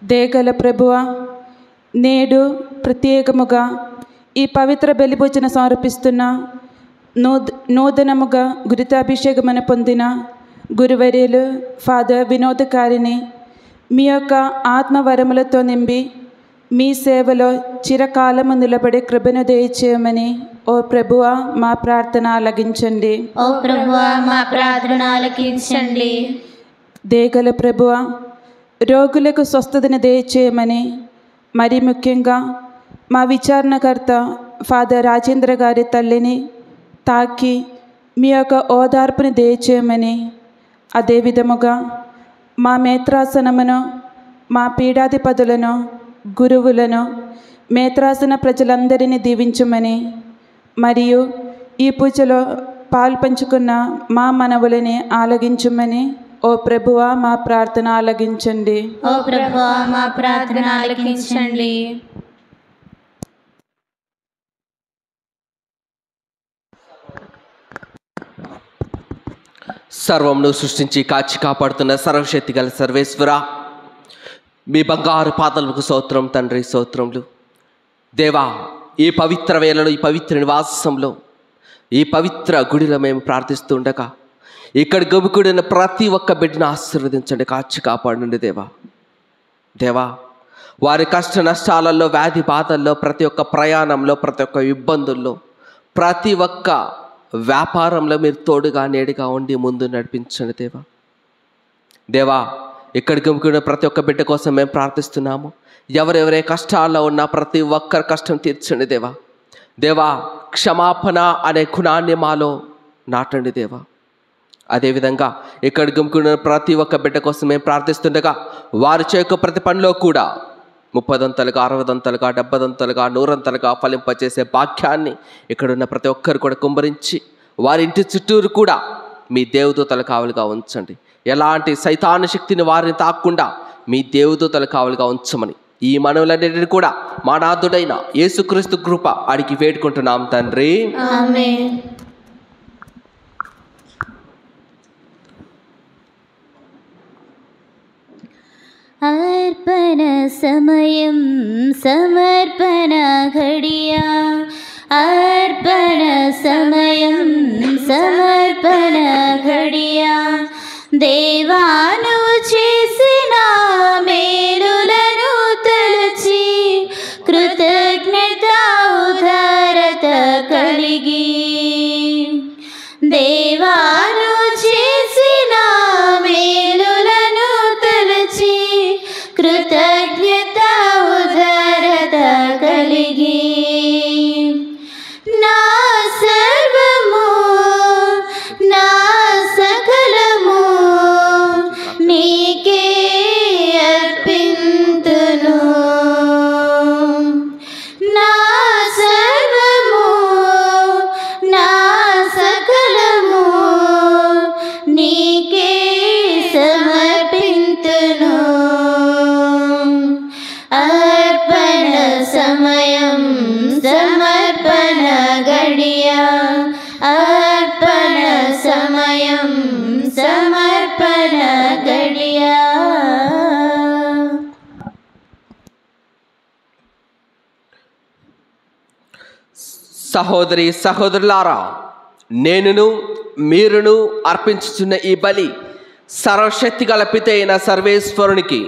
దేగల ప్రభువా, నేడు ప్రత్యేకముగా ఈ పవిత్ర బలిభోజన సమర్పిస్తున్న నూతనముగా గురుతాభిషేకమని పొందిన గురువర్యులు ఫాదర్ వినోదకారిని మీ యొక్క ఆత్మవరములతో నింపి మీ సేవలో చిరకాలము నిలబడే కృపను దయచేయమని ఓ ప్రభువా మా ప్రార్థన ఆలకించండి. ఓ ప్రభువా మా ప్రార్థన ఆలకించండి. దేగల ప్రభువా, రోగులకు స్వస్థతను దయచేయమని, మరి ముఖ్యంగా మా విచారణకర్త ఫాదర్ రాజేంద్ర గారి తల్లిని తాకి మీ యొక్క ఓదార్పుని దయచేయమని, అదేవిధముగా మా మేత్రాసనమును, మా పీఠాధిపతులను, గురువులను, మేత్రాసన ప్రజలందరినీ దీవించమని, మరియు ఈ పూజలో పాల్పంచుకున్న మా మనవులని ఆలగించమని ఓ ప్రభువా మా ప్రార్థన ఆలగించండి. ఓ ప్రభువా మా ప్రార్థన ఆలకించండి. సర్వమును సృష్టించి కాచి కాపాడుతున్న సర్వశక్తి గల సర్వేశ్వర, మీ బంగారు పాదలకు స్తోత్రం తండ్రి, స్తోత్రములు. దేవా, ఈ పవిత్ర వేళలో, ఈ పవిత్ర నివాసంలో, ఈ పవిత్ర గుడిలో మేము ప్రార్థిస్తుండగా ఇక్కడ గబుకుడిన ప్రతి ఒక్క బిడ్డను ఆశీర్వదించండి, కాచి కాపాడండి దేవా. దేవా, వారి కష్ట నష్టాలలో, వ్యాధి బాధల్లో, ప్రతి ఒక్క ప్రయాణంలో, ప్రతి ఒక్క ఇబ్బందుల్లో, ప్రతి ఒక్క వ్యాపారంలో మీరు తోడుగా నేడుగా ఉండి ముందు నడిపించండి దేవా. దేవా, ఇక్కడికి గమ్ముకున్న ప్రతి ఒక్క బిడ్డ కోసం మేము ప్రార్థిస్తున్నాము. ఎవరెవరే కష్టాల్లో ఉన్నా ప్రతి ఒక్కరి కష్టం తీర్చండి దేవా. దేవా, క్షమాపణ అనే గుణాన్ని మాలో నాటండి దేవా. అదేవిధంగా ఇక్కడ గమ్ముకున్న ప్రతి ఒక్క బిడ్డ కోసం మేము ప్రార్థిస్తుండగా వారి చేయక ప్రతి పనిలో కూడా 30దంతలుగా, 60దంతలుగా, 70దంతలుగా, 100ంతలుగా ఫలింపచేసే భాగ్యాన్ని ఇక్కడున్న ప్రతి ఒక్కరు కూడా కుమ్మరించి వారి ఇంటి చుట్టూరు కూడా మీ దేవదూతల కావలిగా ఉంచండి. ఎలాంటి సైతాను శక్తిని వారిని తాకుండా మీ దేవదూతల కావలిగా ఉంచమని ఈ మనవులన్నిటిని కూడా మా నాథుడైన యేసుక్రీస్తు కృప అడిగి వేడుకుంటున్నాం తండ్రి. ఆమేన్. अर्पण समयं समर्पण घड़िया, अर्पण समयं समर्पण घड़िया, देवानु చేసిన మేలులను తలచి కృతజ్ఞత ఉదారత కలిగి, దేవాను చేసిన మేలులను తలచి కృతజ్ఞత ఉదారత కలిగి, నా సర్వము నా సకలము నీకే అర్పింతును, నా సర్వము నా సకలము నీకే సమర్పింతును. अर्पण समयं समर्पण घड़िया, अर्पण समयं समर्पण घड़िया. సహోదరి సహోదరులారా, నేనును మీరును అర్పించుచున్న ఈ బలి సర్వశక్తి గల పిత అయిన సర్వేశ్వరునికి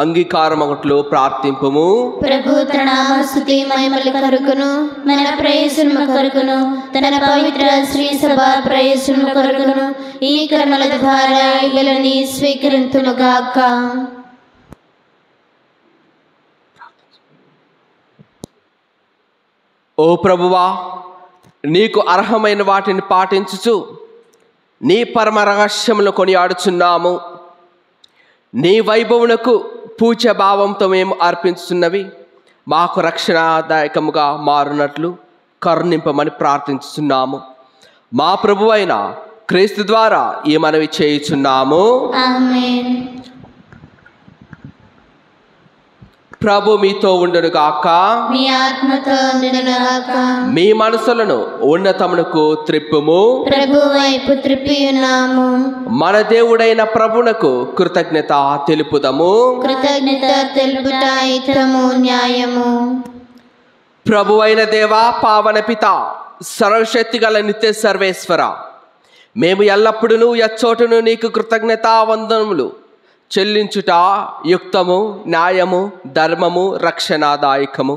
అంగీకారమగుట్లో ప్రార్థింపుము. ప్రభు తన నామ స్తుతి మహిమలు కరుకును, మన ప్రయోజనము కరుకును, తన పవిత్ర శ్రీ సభ ప్రయోజనము కరుకును, ఈ కర్మల ద్వారా ఇళ్ళని స్వీకరింతునుగాక. ఓ ప్రభువా, నీకు అర్హమైన వాటిని పాటించుచు నీ పరమ రహస్యములను కొనియాడుచున్నాము. నీ వైభవునకు పూజ భావంతో మేము అర్పించుతున్నవి మాకు రక్షణాదాయకముగా మారునట్లు కరుణింపమని ప్రార్థించుతున్నాము. మా ప్రభు అయిన క్రీస్తు ద్వారా ఈ మనవి చేయుచున్నాము. ఆమేన్. ప్రభు మీతో ఉండునుగాక. మీ ఆత్మతో ఉండునుగాక. మీ మనసులను ఉన్నతమునకు త్రిప్పుము. ప్రభు వైపు త్రిప్పి ఉన్నాము. మన దేవుడైన ప్రభునకు కృతజ్ఞత తెలుపుదము. కృతజ్ఞత తెలుపుట హితము న్యాయము. ప్రభు అయిన దేవా, పావన పిత, సర్వశక్తి గల నిత్య సర్వేశ్వర, మేము ఎల్లప్పుడూ ఎచ్చోటును నీకు కృతజ్ఞతా వందనములు చెల్లించుట యుక్తము, న్యాయము, ధర్మము, రక్షణాదాయకము.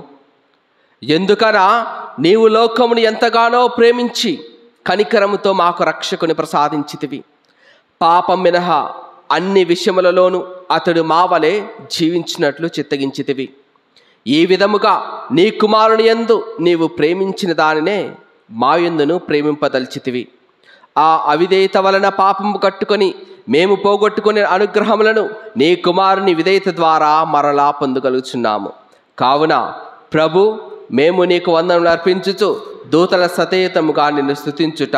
ఎందుకనా నీవు లోకమును ఎంతగానో ప్రేమించి కనికరముతో మాకు రక్షకుని ప్రసాదించితివి. పాపం మినహా అన్ని విషయములలోనూ అతడు మా వలె జీవించినట్లు చిత్తగించితివి. ఈ విధముగా నీ కుమారుని యందు నీవు ప్రేమించిన దానినే మా యందును ప్రేమింపదలిచితివి. ఆ అవిధేయత వలన పాపము కట్టుకొని మేము పోగొట్టుకునే అనుగ్రహములను నీ కుమారుని విధేయత ద్వారా మరలా పొందగలుగుచున్నాము. కావున ప్రభు, మేము నీకు వందనములు అర్పించుచు దూతల సతేతముగా నిన్ను స్తుతించుట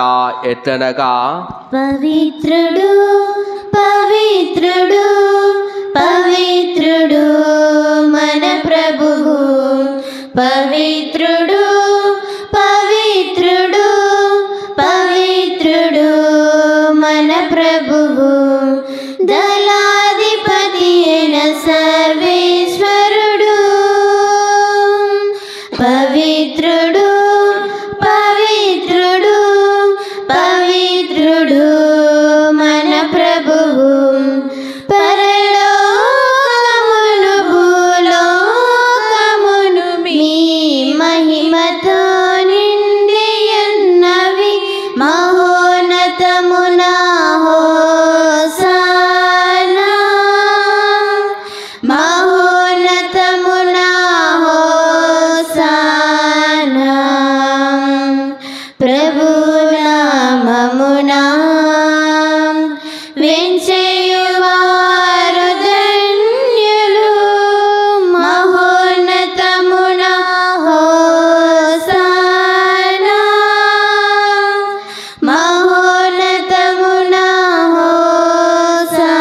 ఎట్లనగా, పవిత్రుడు పవిత్రుడు పవిత్రుడు మన ప్రభువు, పవిత్రుడు పవిత్రుడు పవిత్రుడు మన ప్రభువు, దళాధిపతి అయిన సర్వేశ్వరుడు, పవిత్రుడు పవిత్రుడు పవిత్రుడు మన ప్రభువు, పరలోకమును భూలోకమును మీ మహిమతో నిండియున్నవి, మహోన్నతమున హోసానా, మహోన్నతమున హోసానా, ప్రభు నామమున వెంచేయువారు ధన్యులు, మహోన్నతమున హోసానా, మహోన్నతమున హోసానా,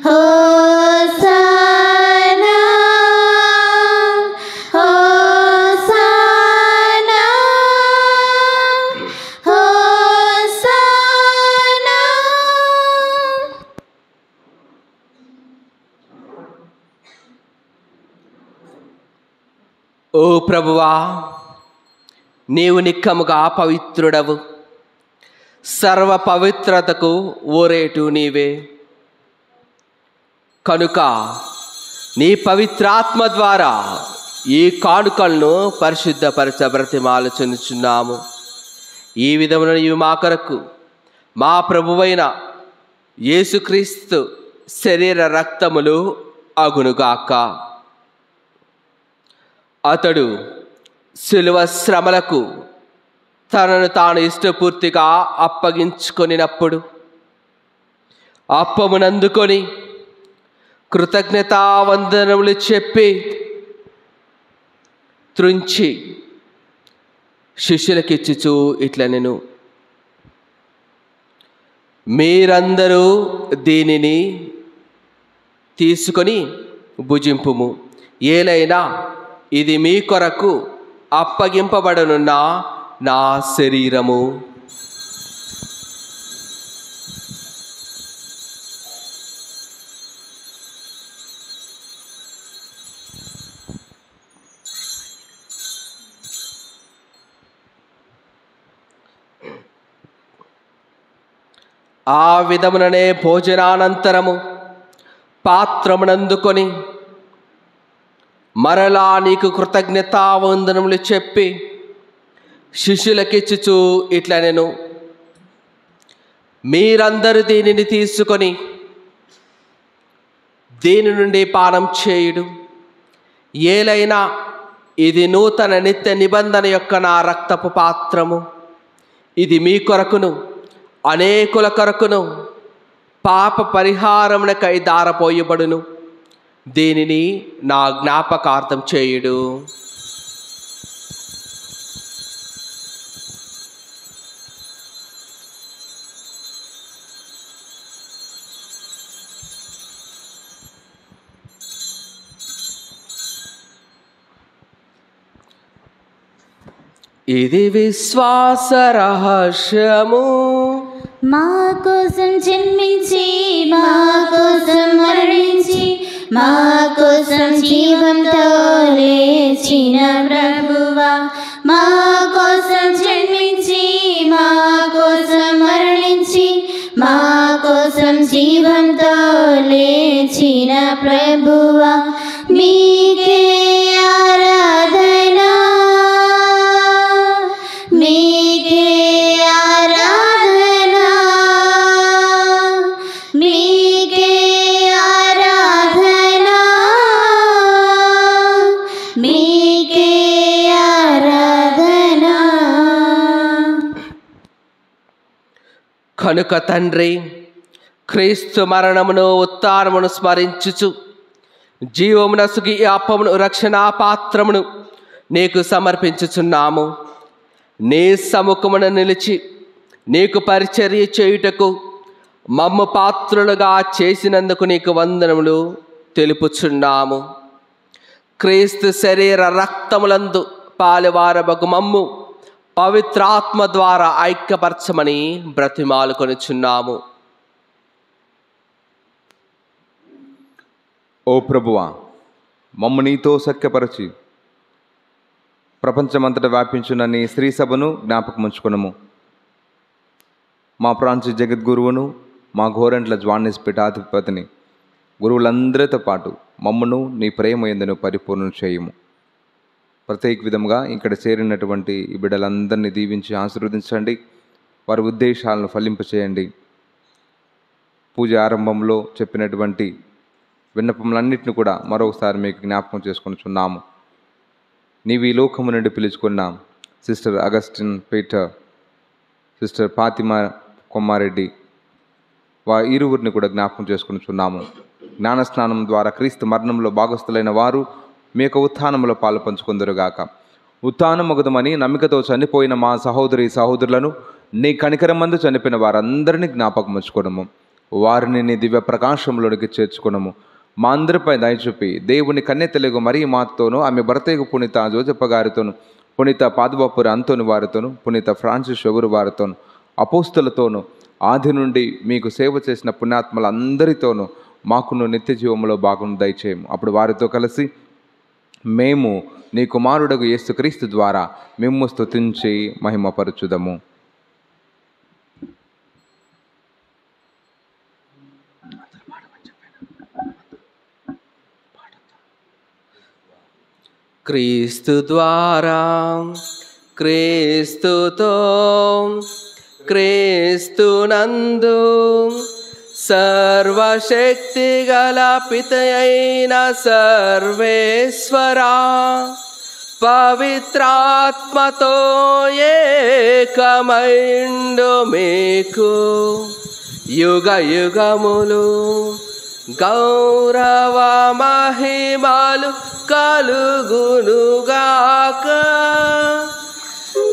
హోసానా, హోసానా, హోసానా. ఓ ప్రభువా, నీవు నిక్కముగా పవిత్రుడవు. సర్వ పవిత్రతకు ఓరేటు నీవే. కనుక నీ పవిత్రాత్మ ద్వారా ఈ కానుకలను పరిశుద్ధపరచ బ్రతిమాలుచున్నాము. ఈ విధమున ఇవి మా కొరకు మా ప్రభువైన యేసుక్రీస్తు శరీర రక్తములు అగునుగాక. అతడు శిలువ శ్రమలకు తనను తాను ఇష్టపూర్తిగా అప్పగించుకొనినప్పుడు అప్పమునందుకొని కృతజ్ఞతావందనములు చెప్పి త్రుంచి శిష్యులకిచ్చుచు ఇట్లా నేను, మీరందరూ దీనిని తీసుకొని భుజింపుము, ఏలైనా ఇది మీ కొరకు అప్పగింపబడనున్న నా శరీరము. ఆ విధముననే భోజనానంతరము పాత్రమునందుకొని మరలా నీకు కృతజ్ఞతావందనములు చెప్పి శిష్యులకిచ్చుచు ఇట్లా నేను, మీరందరూ దీనిని తీసుకొని దీని నుండి పానం చేయుడు. ఏలైనా ఇది నూతన నిత్య నిబంధన యొక్క నా రక్తపు పాత్రము. ఇది మీ కొరకును అనేకుల కొరకును పాప పరిహారమునకై దారపోయబడును. దీనిని నా జ్ఞాపకార్థం చేయుడు. ఇది విశ్వాస రహస్యము. మా కోసం జన్మించి మా కోసం మరణించి మా కోసం జీవంతో లేచిన ప్రభువా, మా కోసం జన్మించి మా కోసం మరణించి మా కోసం జీవంతో లేచిన ప్రభువా, మీకే ఆరాధన, మీకే ఆరాధన, మీకే ఆరాధన, మీకే ఆరాధన. కనుక తండ్రి, క్రీస్తు మరణమును ఉత్థానమును స్మరించుచు జీవమునసుగి ఈ అప్పమును రక్షణా పాత్రమును నీకు సమర్పించుచున్నాము. నీ సముఖమున నిలిచి నీకు పరిచర్య చేయుటకు మమ్ము పాత్రులుగా చేసినందుకు నీకు వందనములు తెలుపుచున్నాము. క్రీస్తు శరీర రక్తములందు పాలువారబగు మమ్ము పవిత్రాత్మ ద్వారా ఐక్యపరచమని బ్రతిమాలుకొనుచున్నాము. ఓ ప్రభువా, మమ్ము నీతో సఖ్యపరచి ప్రపంచమంతటా వ్యాపించిన నీ స్త్రీ సభను జ్ఞాపకముంచుకునము. మా ప్రాంత జగద్గురువును, మా గోరంట్ల జ్వానిస్ పీఠాధిపతిని, గురువులందరితో పాటు మమ్మను నీ ప్రేమ యందును పరిపూర్ణం చేయము. ప్రత్యేక విధంగా ఇక్కడ చేరినటువంటి ఈ బిడ్డలందరినీ దీవించి ఆశీర్వదించండి. వారి ఉద్దేశాలను ఫలింపచేయండి. పూజ ఆరంభంలో చెప్పినటువంటి విన్నపములన్నింటినీ కూడా మరొకసారి మీకు జ్ఞాపకం చేసుకొనిచున్నాము. నీవు ఈ లోకము నుండి పిలుచుకున్న sister Augustine Peter, sister Fatima Kommareddy, ఇరువురిని కూడా జ్ఞాపకం చేసుకొనిచున్నాము. జ్ఞానస్నానం ద్వారా క్రీస్తు మరణంలో భాగస్థులైన వారు మీ యొక్క ఉత్థానంలో పాలు పంచుకుందరుగాక. ఉత్థానమగుదమని నమ్మికతో చనిపోయిన మా సహోదరి సహోదరులను, నీ కనికరమందు చనిపోయిన వారందరినీ జ్ఞాపకం ఉంచుకోవడము, వారిని నీ దివ్య ప్రకాశంలోనికి చేర్చుకునము. మా అందరిపై దయచూపి దేవుని కన్య తెలుగు మరీ మాతతోనూ, ఆమె భర్తయ్య పునీత జోజప్ప గారితోనూ, పునీత పాదుబాపురి అంతోని వారితోనూ, పునీత ఫ్రాన్సిస్ షొగురు వారితోనూ, అపోస్తులతోనూ, ఆది నుండి మీకు సేవ చేసిన పుణ్యాత్మలందరితోనూ మాకును నిత్య జీవంలో భాగం దయచేయము. అప్పుడు వారితో కలిసి మేము నీ కుమారుడగు యేసుక్రీస్తు ద్వారా మిమ్ము స్తుతించి మహిమపరచుదము. క్రీస్తు ద్వారా, క్రీస్తుతో, క్రీస్తునందు సర్వశక్తి గల పితయైన సర్వేశ్వరా, పవిత్రాత్మతో ఏకమైండు మీకు యుగ యుగములు గౌరవ మహిమలు కలుగునుగాక.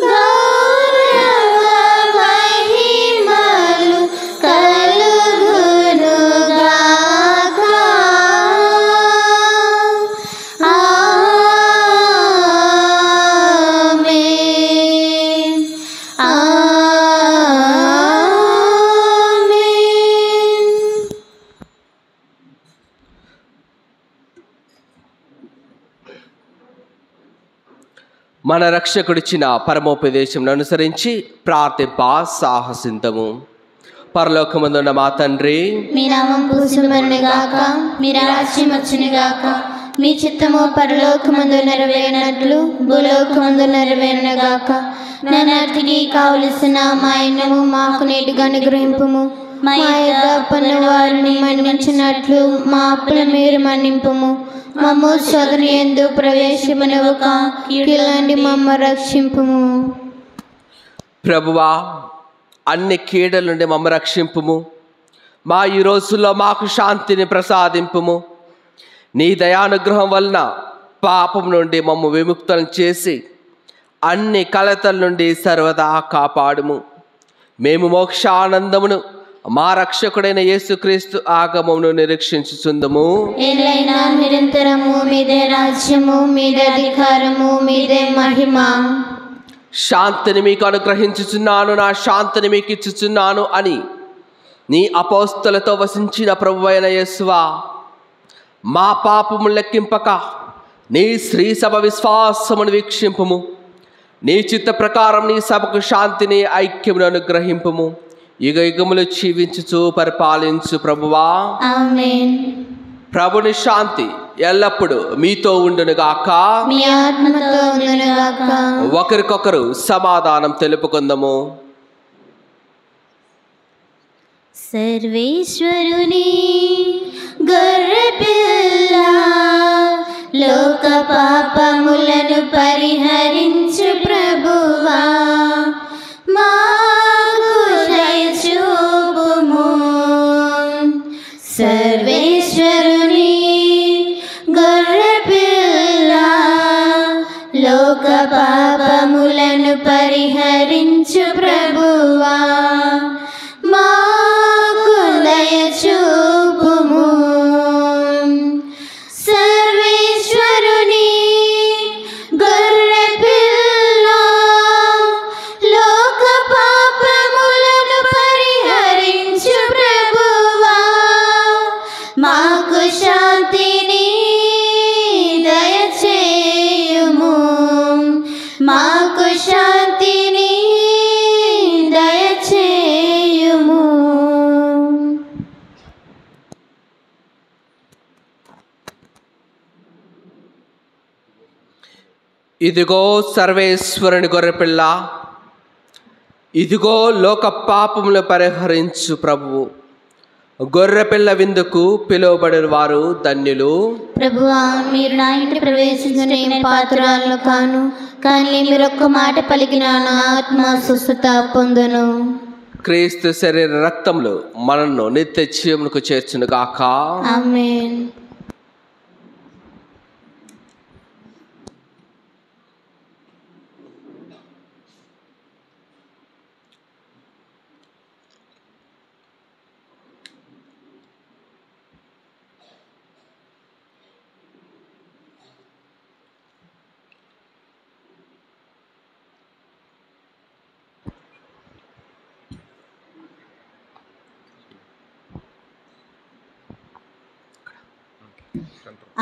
గౌరవ మహిమలు కలుగునుగాక. ఆమేన్, ఆమేన్. మన రక్షకుడిచ్చిన పరమోపదేశం అనుసరించి ప్రార్థింప సాహసింతము. పరలోకమందున్న మా తండ్రి, మీ నామం పూజింపబడునుగాక, మీ రాజ్యం వచ్చునుగాక, మీ చిత్తము పరలోకమందు నెరవేరినట్లు భూలోకమందు నెరవేరునుగాక. నానాటికి కావలసిన మా అన్నము మాకు నేటిగా అనుగ్రహింపుము. మా యొక్క అప్పుల వారిని మన్నించినట్లు మా అప్పుల మీరు మన్నింపుము. మమ్ము శోధన యందు ప్రవేశింపనివ్వక కీడు నుండి మమ్ము రక్షింపుము. ప్రభువా, అన్ని కీడల నుండి మమ్మ రక్షింపుము. మా ఈ రోజుల్లో మాకు శాంతిని ప్రసాదింపుము. నీ దయానుగ్రహం వలన పాపం నుండి మమ్ము విముక్తులను చేసి అన్ని కలతల నుండి సర్వదా కాపాడుము. మేము మోక్షానందమును మా రక్షకుడైన యేసుక్రీస్తు ఆగమమును నిరీక్షించుచుందుము. ఏలైనా నిరంతరము మీదే రాజ్యము, మీదే అధికారము, మీదే మహిమ. శాంతిని మీకు అనుగ్రహించుచున్నాను, నా శాంతిని మీకు ఇచ్చుచున్నాను అని నీ అపోస్తలతో వసించిన ప్రభువైన యేసువా, మా పాపము లెక్కింపక నీ శ్రీ సభ విశ్వాసమును వీక్షింపుము. నీ చిత్త ప్రకారం నీ సభకు శాంతిని ఐక్యమును అనుగ్రహింపుము. యుగ యుగములు జీవించుచు పరిపాలించు ప్రభువా. ఆమేన్. ప్రభుని శాంతి ఎల్లప్పుడూ మీతో ఉండునుగాక, మీ ఆత్మతో ఉండునుగాక. ఒకరికొకరు సమాధానం తెలుపుకుందాము. సర్వేశ్వరుని గొర్రెపిల్ల, లోక పాపములను పరిహరించు ప్రభువా, మాకు దయ చూపుము. సర్వేశ్వరుని గొర్రెపిల్ల, లోక పాపములను పరిహరించు ప్రభువా, మాకు దయ చూపుము. సర్వేశ్వరుని గొర్రెపిల్ల, లోక పాపములను పరిహరించు ప్రభువా, మాకు శాంతిని దయచేయుము. మాకు శాంతిని దయచేయుము. ఇదిగో సర్వేశ్వరుని గొర్రెపిల్ల, ఇదిగో లోక పాపములు పరిహరించు ప్రభువు. గొర్రెపిల్ల విందుకు పిలువబడిన వారు ధన్యులు. ప్రభువా, మీరు నా ఇంటి ప్రవేశించిన నేను పాత్రలను కాను, కానీ మీరు ఒక్క మాట పలికిన నా ఆత్మ స్వస్థత పొందును. క్రీస్తు శరీర రక్తములు మనను నిత్య జీవమునకు చేర్చును గాక. ఆమేన్.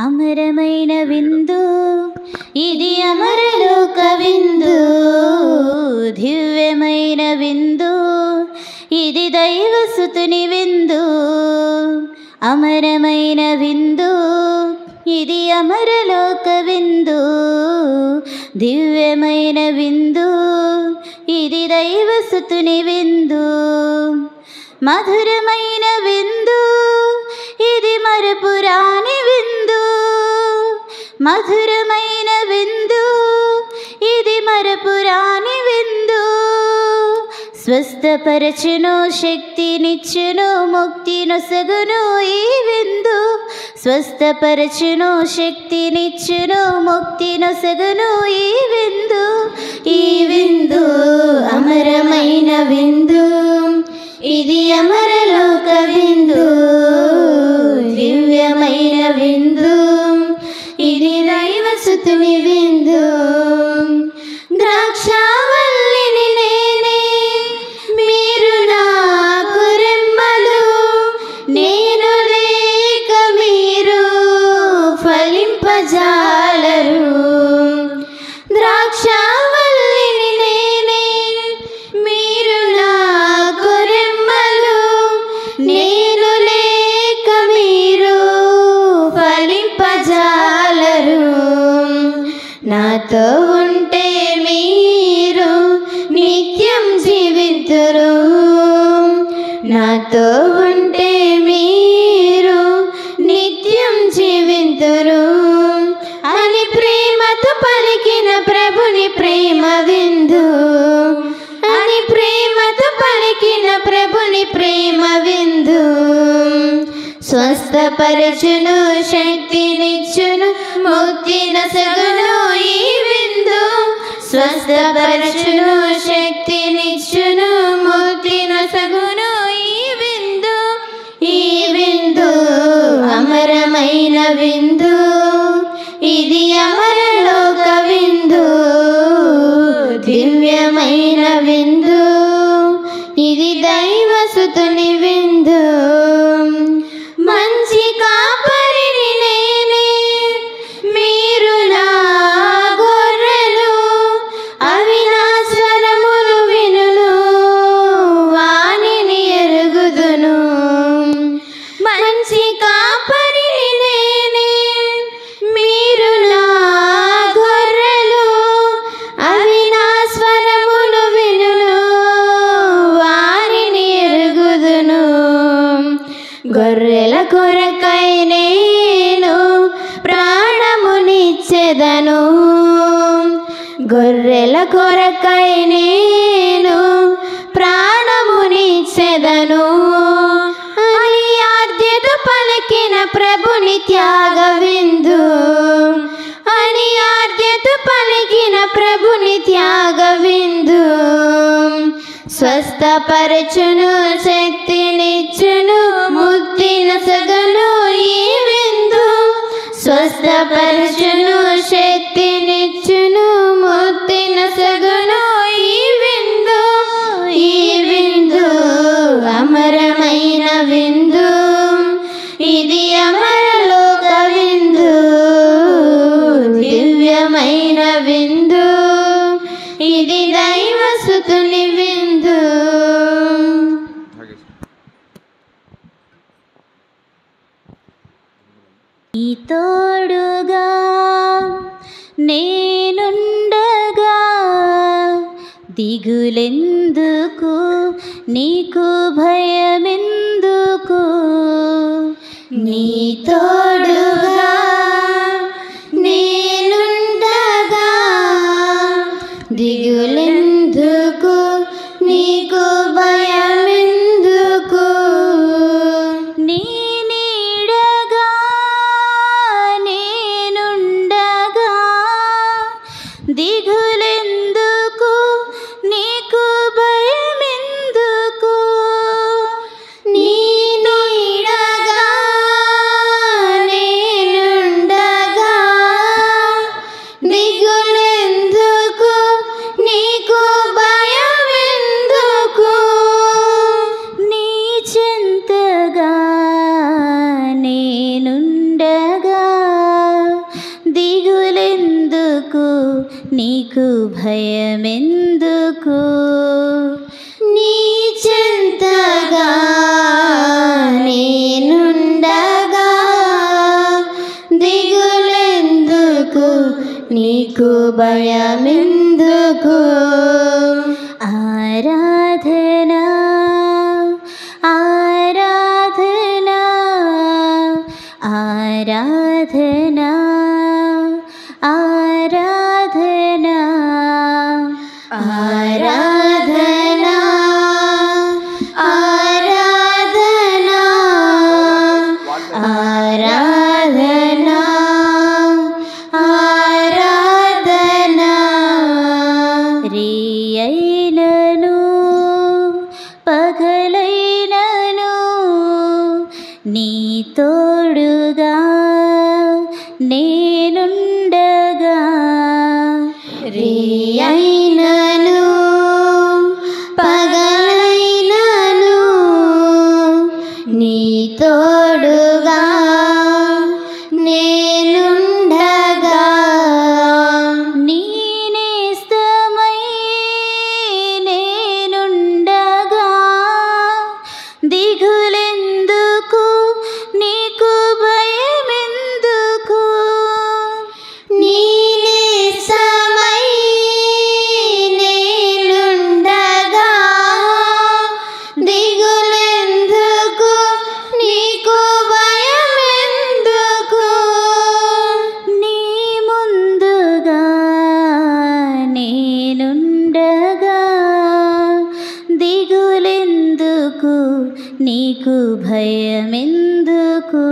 అమరమైన విందు ఇది, అమరలోక విందు, దివ్యమైన విందు ఇది, దైవసుతుని విందు. అమరమైన విందు ఇది, అమరలోక విందు, దివ్యమైన విందు ఇది, దైవసుతుని విందు. మధురమైన విందు ఇది, మరపురాని విందు. మధురమైన విందు ఇది, మరపురాని విందు. స్వస్థపరచును, శక్తినిచ్చును, ముక్తినొసగును ఈ విందు. స్వస్థపరచును, శక్తినిచ్చును, ముక్తినొసగును ఈ విందు. ఈ విందు అమరమైన విందు, ఇది అమరలోక విందు, దివ్యమైన విందు ఇది, దైవసుతుని విందు. ద్రాక్షావల్లిని నేనే, మీరు నాకు రెమ్మలు, నేను లేక మీరు ఫలింపజాలరు. ద్రాక్షావల్లిని నేనే, మీరు నాకు రెమ్మలు, జీవింతురు. నాతో ఉంటే మీరు నిత్యం జీవింతురు అని ప్రేమతో పలికిన ప్రభుని ప్రేమ విందు, అని ప్రేమతో పలికిన ప్రభుని ప్రేమ విందు. స్వస్థపరచును, శక్తినిచ్చును, ముక్తి నొసగును ఈ విందు. స్వస్థపరచును, శక్తినిచ్చును, ముక్తి నొసగును ఈ విందు. ఈ విందు అమరమైన విందు, ఇది అమరలోక విందు. దివ్యమైన విందు, ఇది దైవసుతుని విందు. మంచి కాపరిని నేనే, మీరు నా గొర్రెలు, అవి నా స్వరములు వినును, వానిని ఎరుగుదును. మంచి కాపరిని నేనే, మీరు నా గొర్రెలు, అవి నా స్వరములు వినును, వారిని ఎరుగుదును. గొర్రెల కొరకై నేను ప్రాణమునిచ్చెదను, గొర్రెల కొరకై నేను ప్రాణమునిచ్చెదను అని ఆద్యత పలికిన ప్రభుని త్యాగ విందు, అని ఆద్యత పలికిన ప్రభుని త్యాగ విందు. స్వస్థపరచును, శక్తినిచ్చును, ముక్తి నొసగును ఈ విందు. స్వస్థపరచును, శక్తినిచ్చును, ముక్తి నొసగును ఈ విందు. ఈ విందు అమరమైన విందు, ఇది అమరలోక విందు. దివ్యమైన విందు, ఇది దైవసుతుని విందు. నీ తోడుగా నేనుండగా దిగులెందుకు, నీకు భయమెందుకు. నీ తోడుగా నేనుండగా దిగులెందుకు, నీకు భయమెందుకు. నీ నీడగా నేనుండగా దిగులెందుకు, నీకు భయమెందుకు. నీ నీడగా నేనుండగా దిగులెందుకు, నీకు భయమెందుకు. నీ చెంతగా నేనుండగా దిగులెందుకు, నీకు భయమెందుకు. నీ చెంతగా నేనుండగా దిగులెందుకు, నీకు భయమెందుకు. ఆరాధనా ఆరాధనా ఆరాధనా ఆరాధనా ఆరాధనా ఆరాధనా ఆరాధనా ఆరాధనా. రేయైనను పగలైనను నీ తోడుగా నేనుండగా. రేయైనను పగలైనను నీ తోడుగా నేనుండగా. నీ నేస్తమై నేనుండగా దిగులెందుకు, నీకు భయమెందుకు. ముందుకు నీకు భయమెందుకు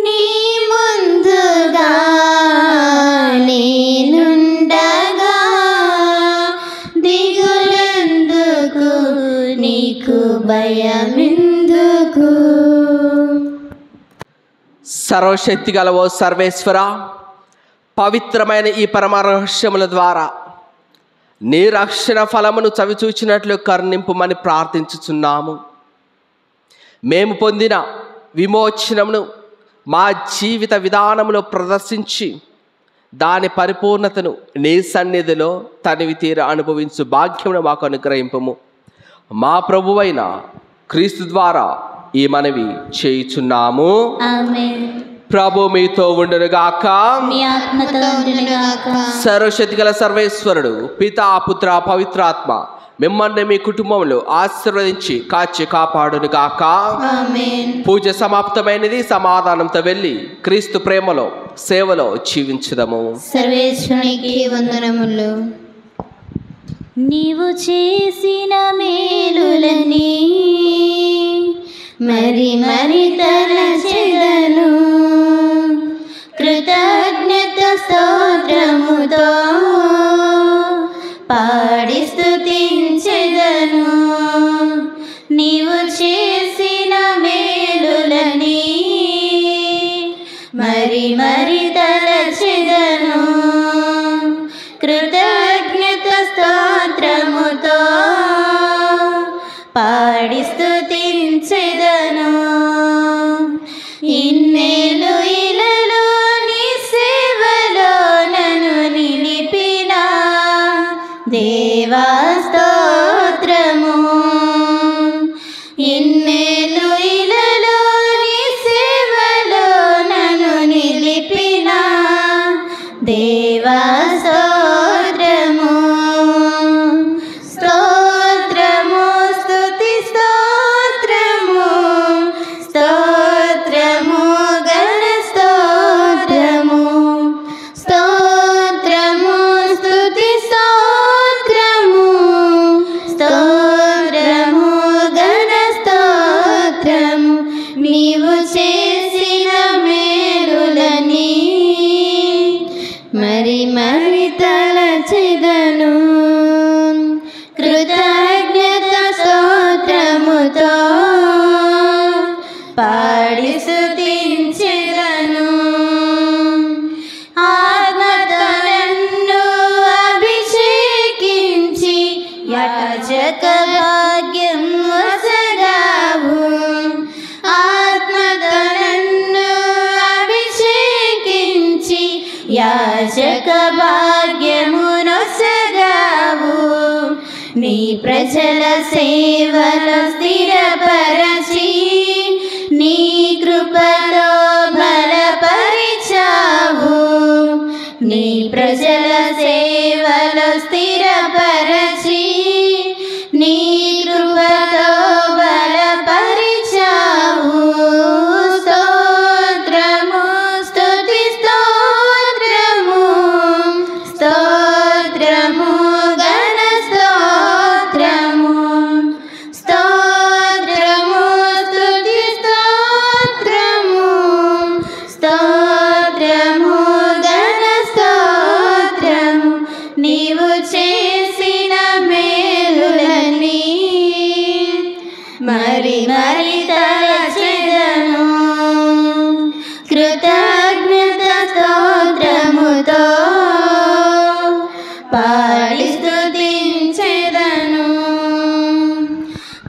నీ ముందుగా నేనుండగా దిగులెందుకు నీకు భయమెందుకు. సర్వశక్తి గలవో సర్వేశ్వర, పవిత్రమైన ఈ పరమ రహస్యముల ద్వారా నీ రక్షణ ఫలమును చవిచూచినట్లు కరుణింపుమని ప్రార్థించుచున్నాము. మేము పొందిన విమోచనమును మా జీవిత విధానములో ప్రదర్శించి దాని పరిపూర్ణతను నీ సన్నిధిలో తనివి తీర అనుభవించు భాగ్యమును మాకు అనుగ్రహింపము. మా ప్రభువైన క్రీస్తు ద్వారా ఈ మనవి చేయుచున్నాము. ఆమేన్. ప్రభు మీతో ఉండునుగాక. మీ ఆత్మతో ఉండునుగాక. సర్వశక్తి గల సర్వేశ్వరుడు పితా పుత్ర పవిత్రాత్మ మిమ్మల్ని మీ కుటుంబంలో ఆశీర్వదించి కాచి కాపాడునుగాక. ఆమేన్. పూజ సమాప్తమైనది. సమాధానంతో వెళ్ళి క్రీస్తు ప్రేమలో సేవలో జీవించుదము. సర్వేశ్వరునికి వందనములు. నీవు చేసిన మేలులన్నీ మరి మరి తలచెదను, కృతజ్ఞత స్తోత్రముతో పాడి స్తుతించెదను. నీవు చేసిన మేలులని మరి మరి తలచెదను, కృతజ్ఞత స్తోత్రముతో పాడి స్తుతించెదను. ఇన్నేలు ఇలలో నీ సేవలో నన్ను నిలిపిన దేవా స్తోత్రము. ఇన్నేలు ఇలలో నీ సేవలో నన్ను నిలిపిన దేవా స్తోత్రము. స్తోత్రము స్తుతి స్తోత్రము, స్తోత్రము గణ స్తోత్రము, స్తోత్రము స్తుతి స్తోత్రము, స్తోత్రము గణ స్తోత్రము. నీవు చేసిన మేలులని మరి మరి తలచెదను, కృతజ్ఞత స్తోత్రముతో పాడి స్తుతించెదను. ఆత్మతో నన్ను అభిషేకించి యాజక భాగ్యం వసగావు. ఆత్మతో నన్ను అభిషేకించి యాజక భాగ్యమునొసగావు. నీ ప్రజల సేవలో స్థిరపరచి నీ కృపలో బలపరిచావు. నీ ప్రజల సేవలో స్థిరపరచి నీ కృపతో బలపరిచావు. స్తోత్రము స్తుతి స్తోత్రము, స్తోత్రము గణ స్తోత్రము, స్తోత్రము స్తుతి స్తోత్రము, స్తోత్రము గణ స్తోత్రము. నీవు చేసిన మేలులని మరి మరి తలచెదను, కృతజ్ఞత స్తోత్రముతో పాడి స్తుతించెదను.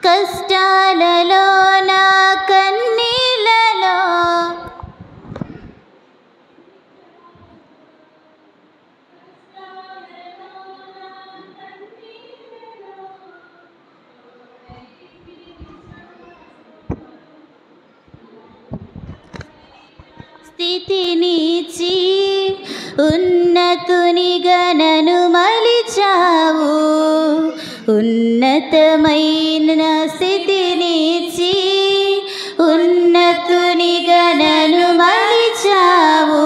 కష్టాలలో నా కన్నీళ్ళలో స్థితినిచ్చి ఉన్నతునిగా నన్ను మలిచావు. ఉన్నతమైన స్థితినిచ్చి ఉన్నతునిగా నన్ను మలిచావు.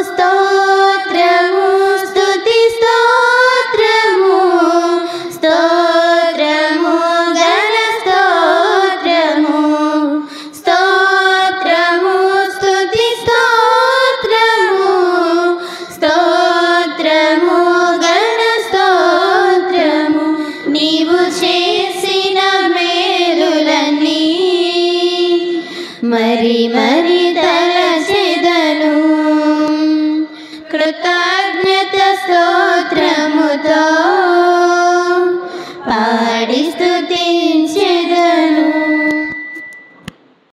స్తోత్రము స్తుతి స్తోత్రము, స్తోత్రము గణ మాత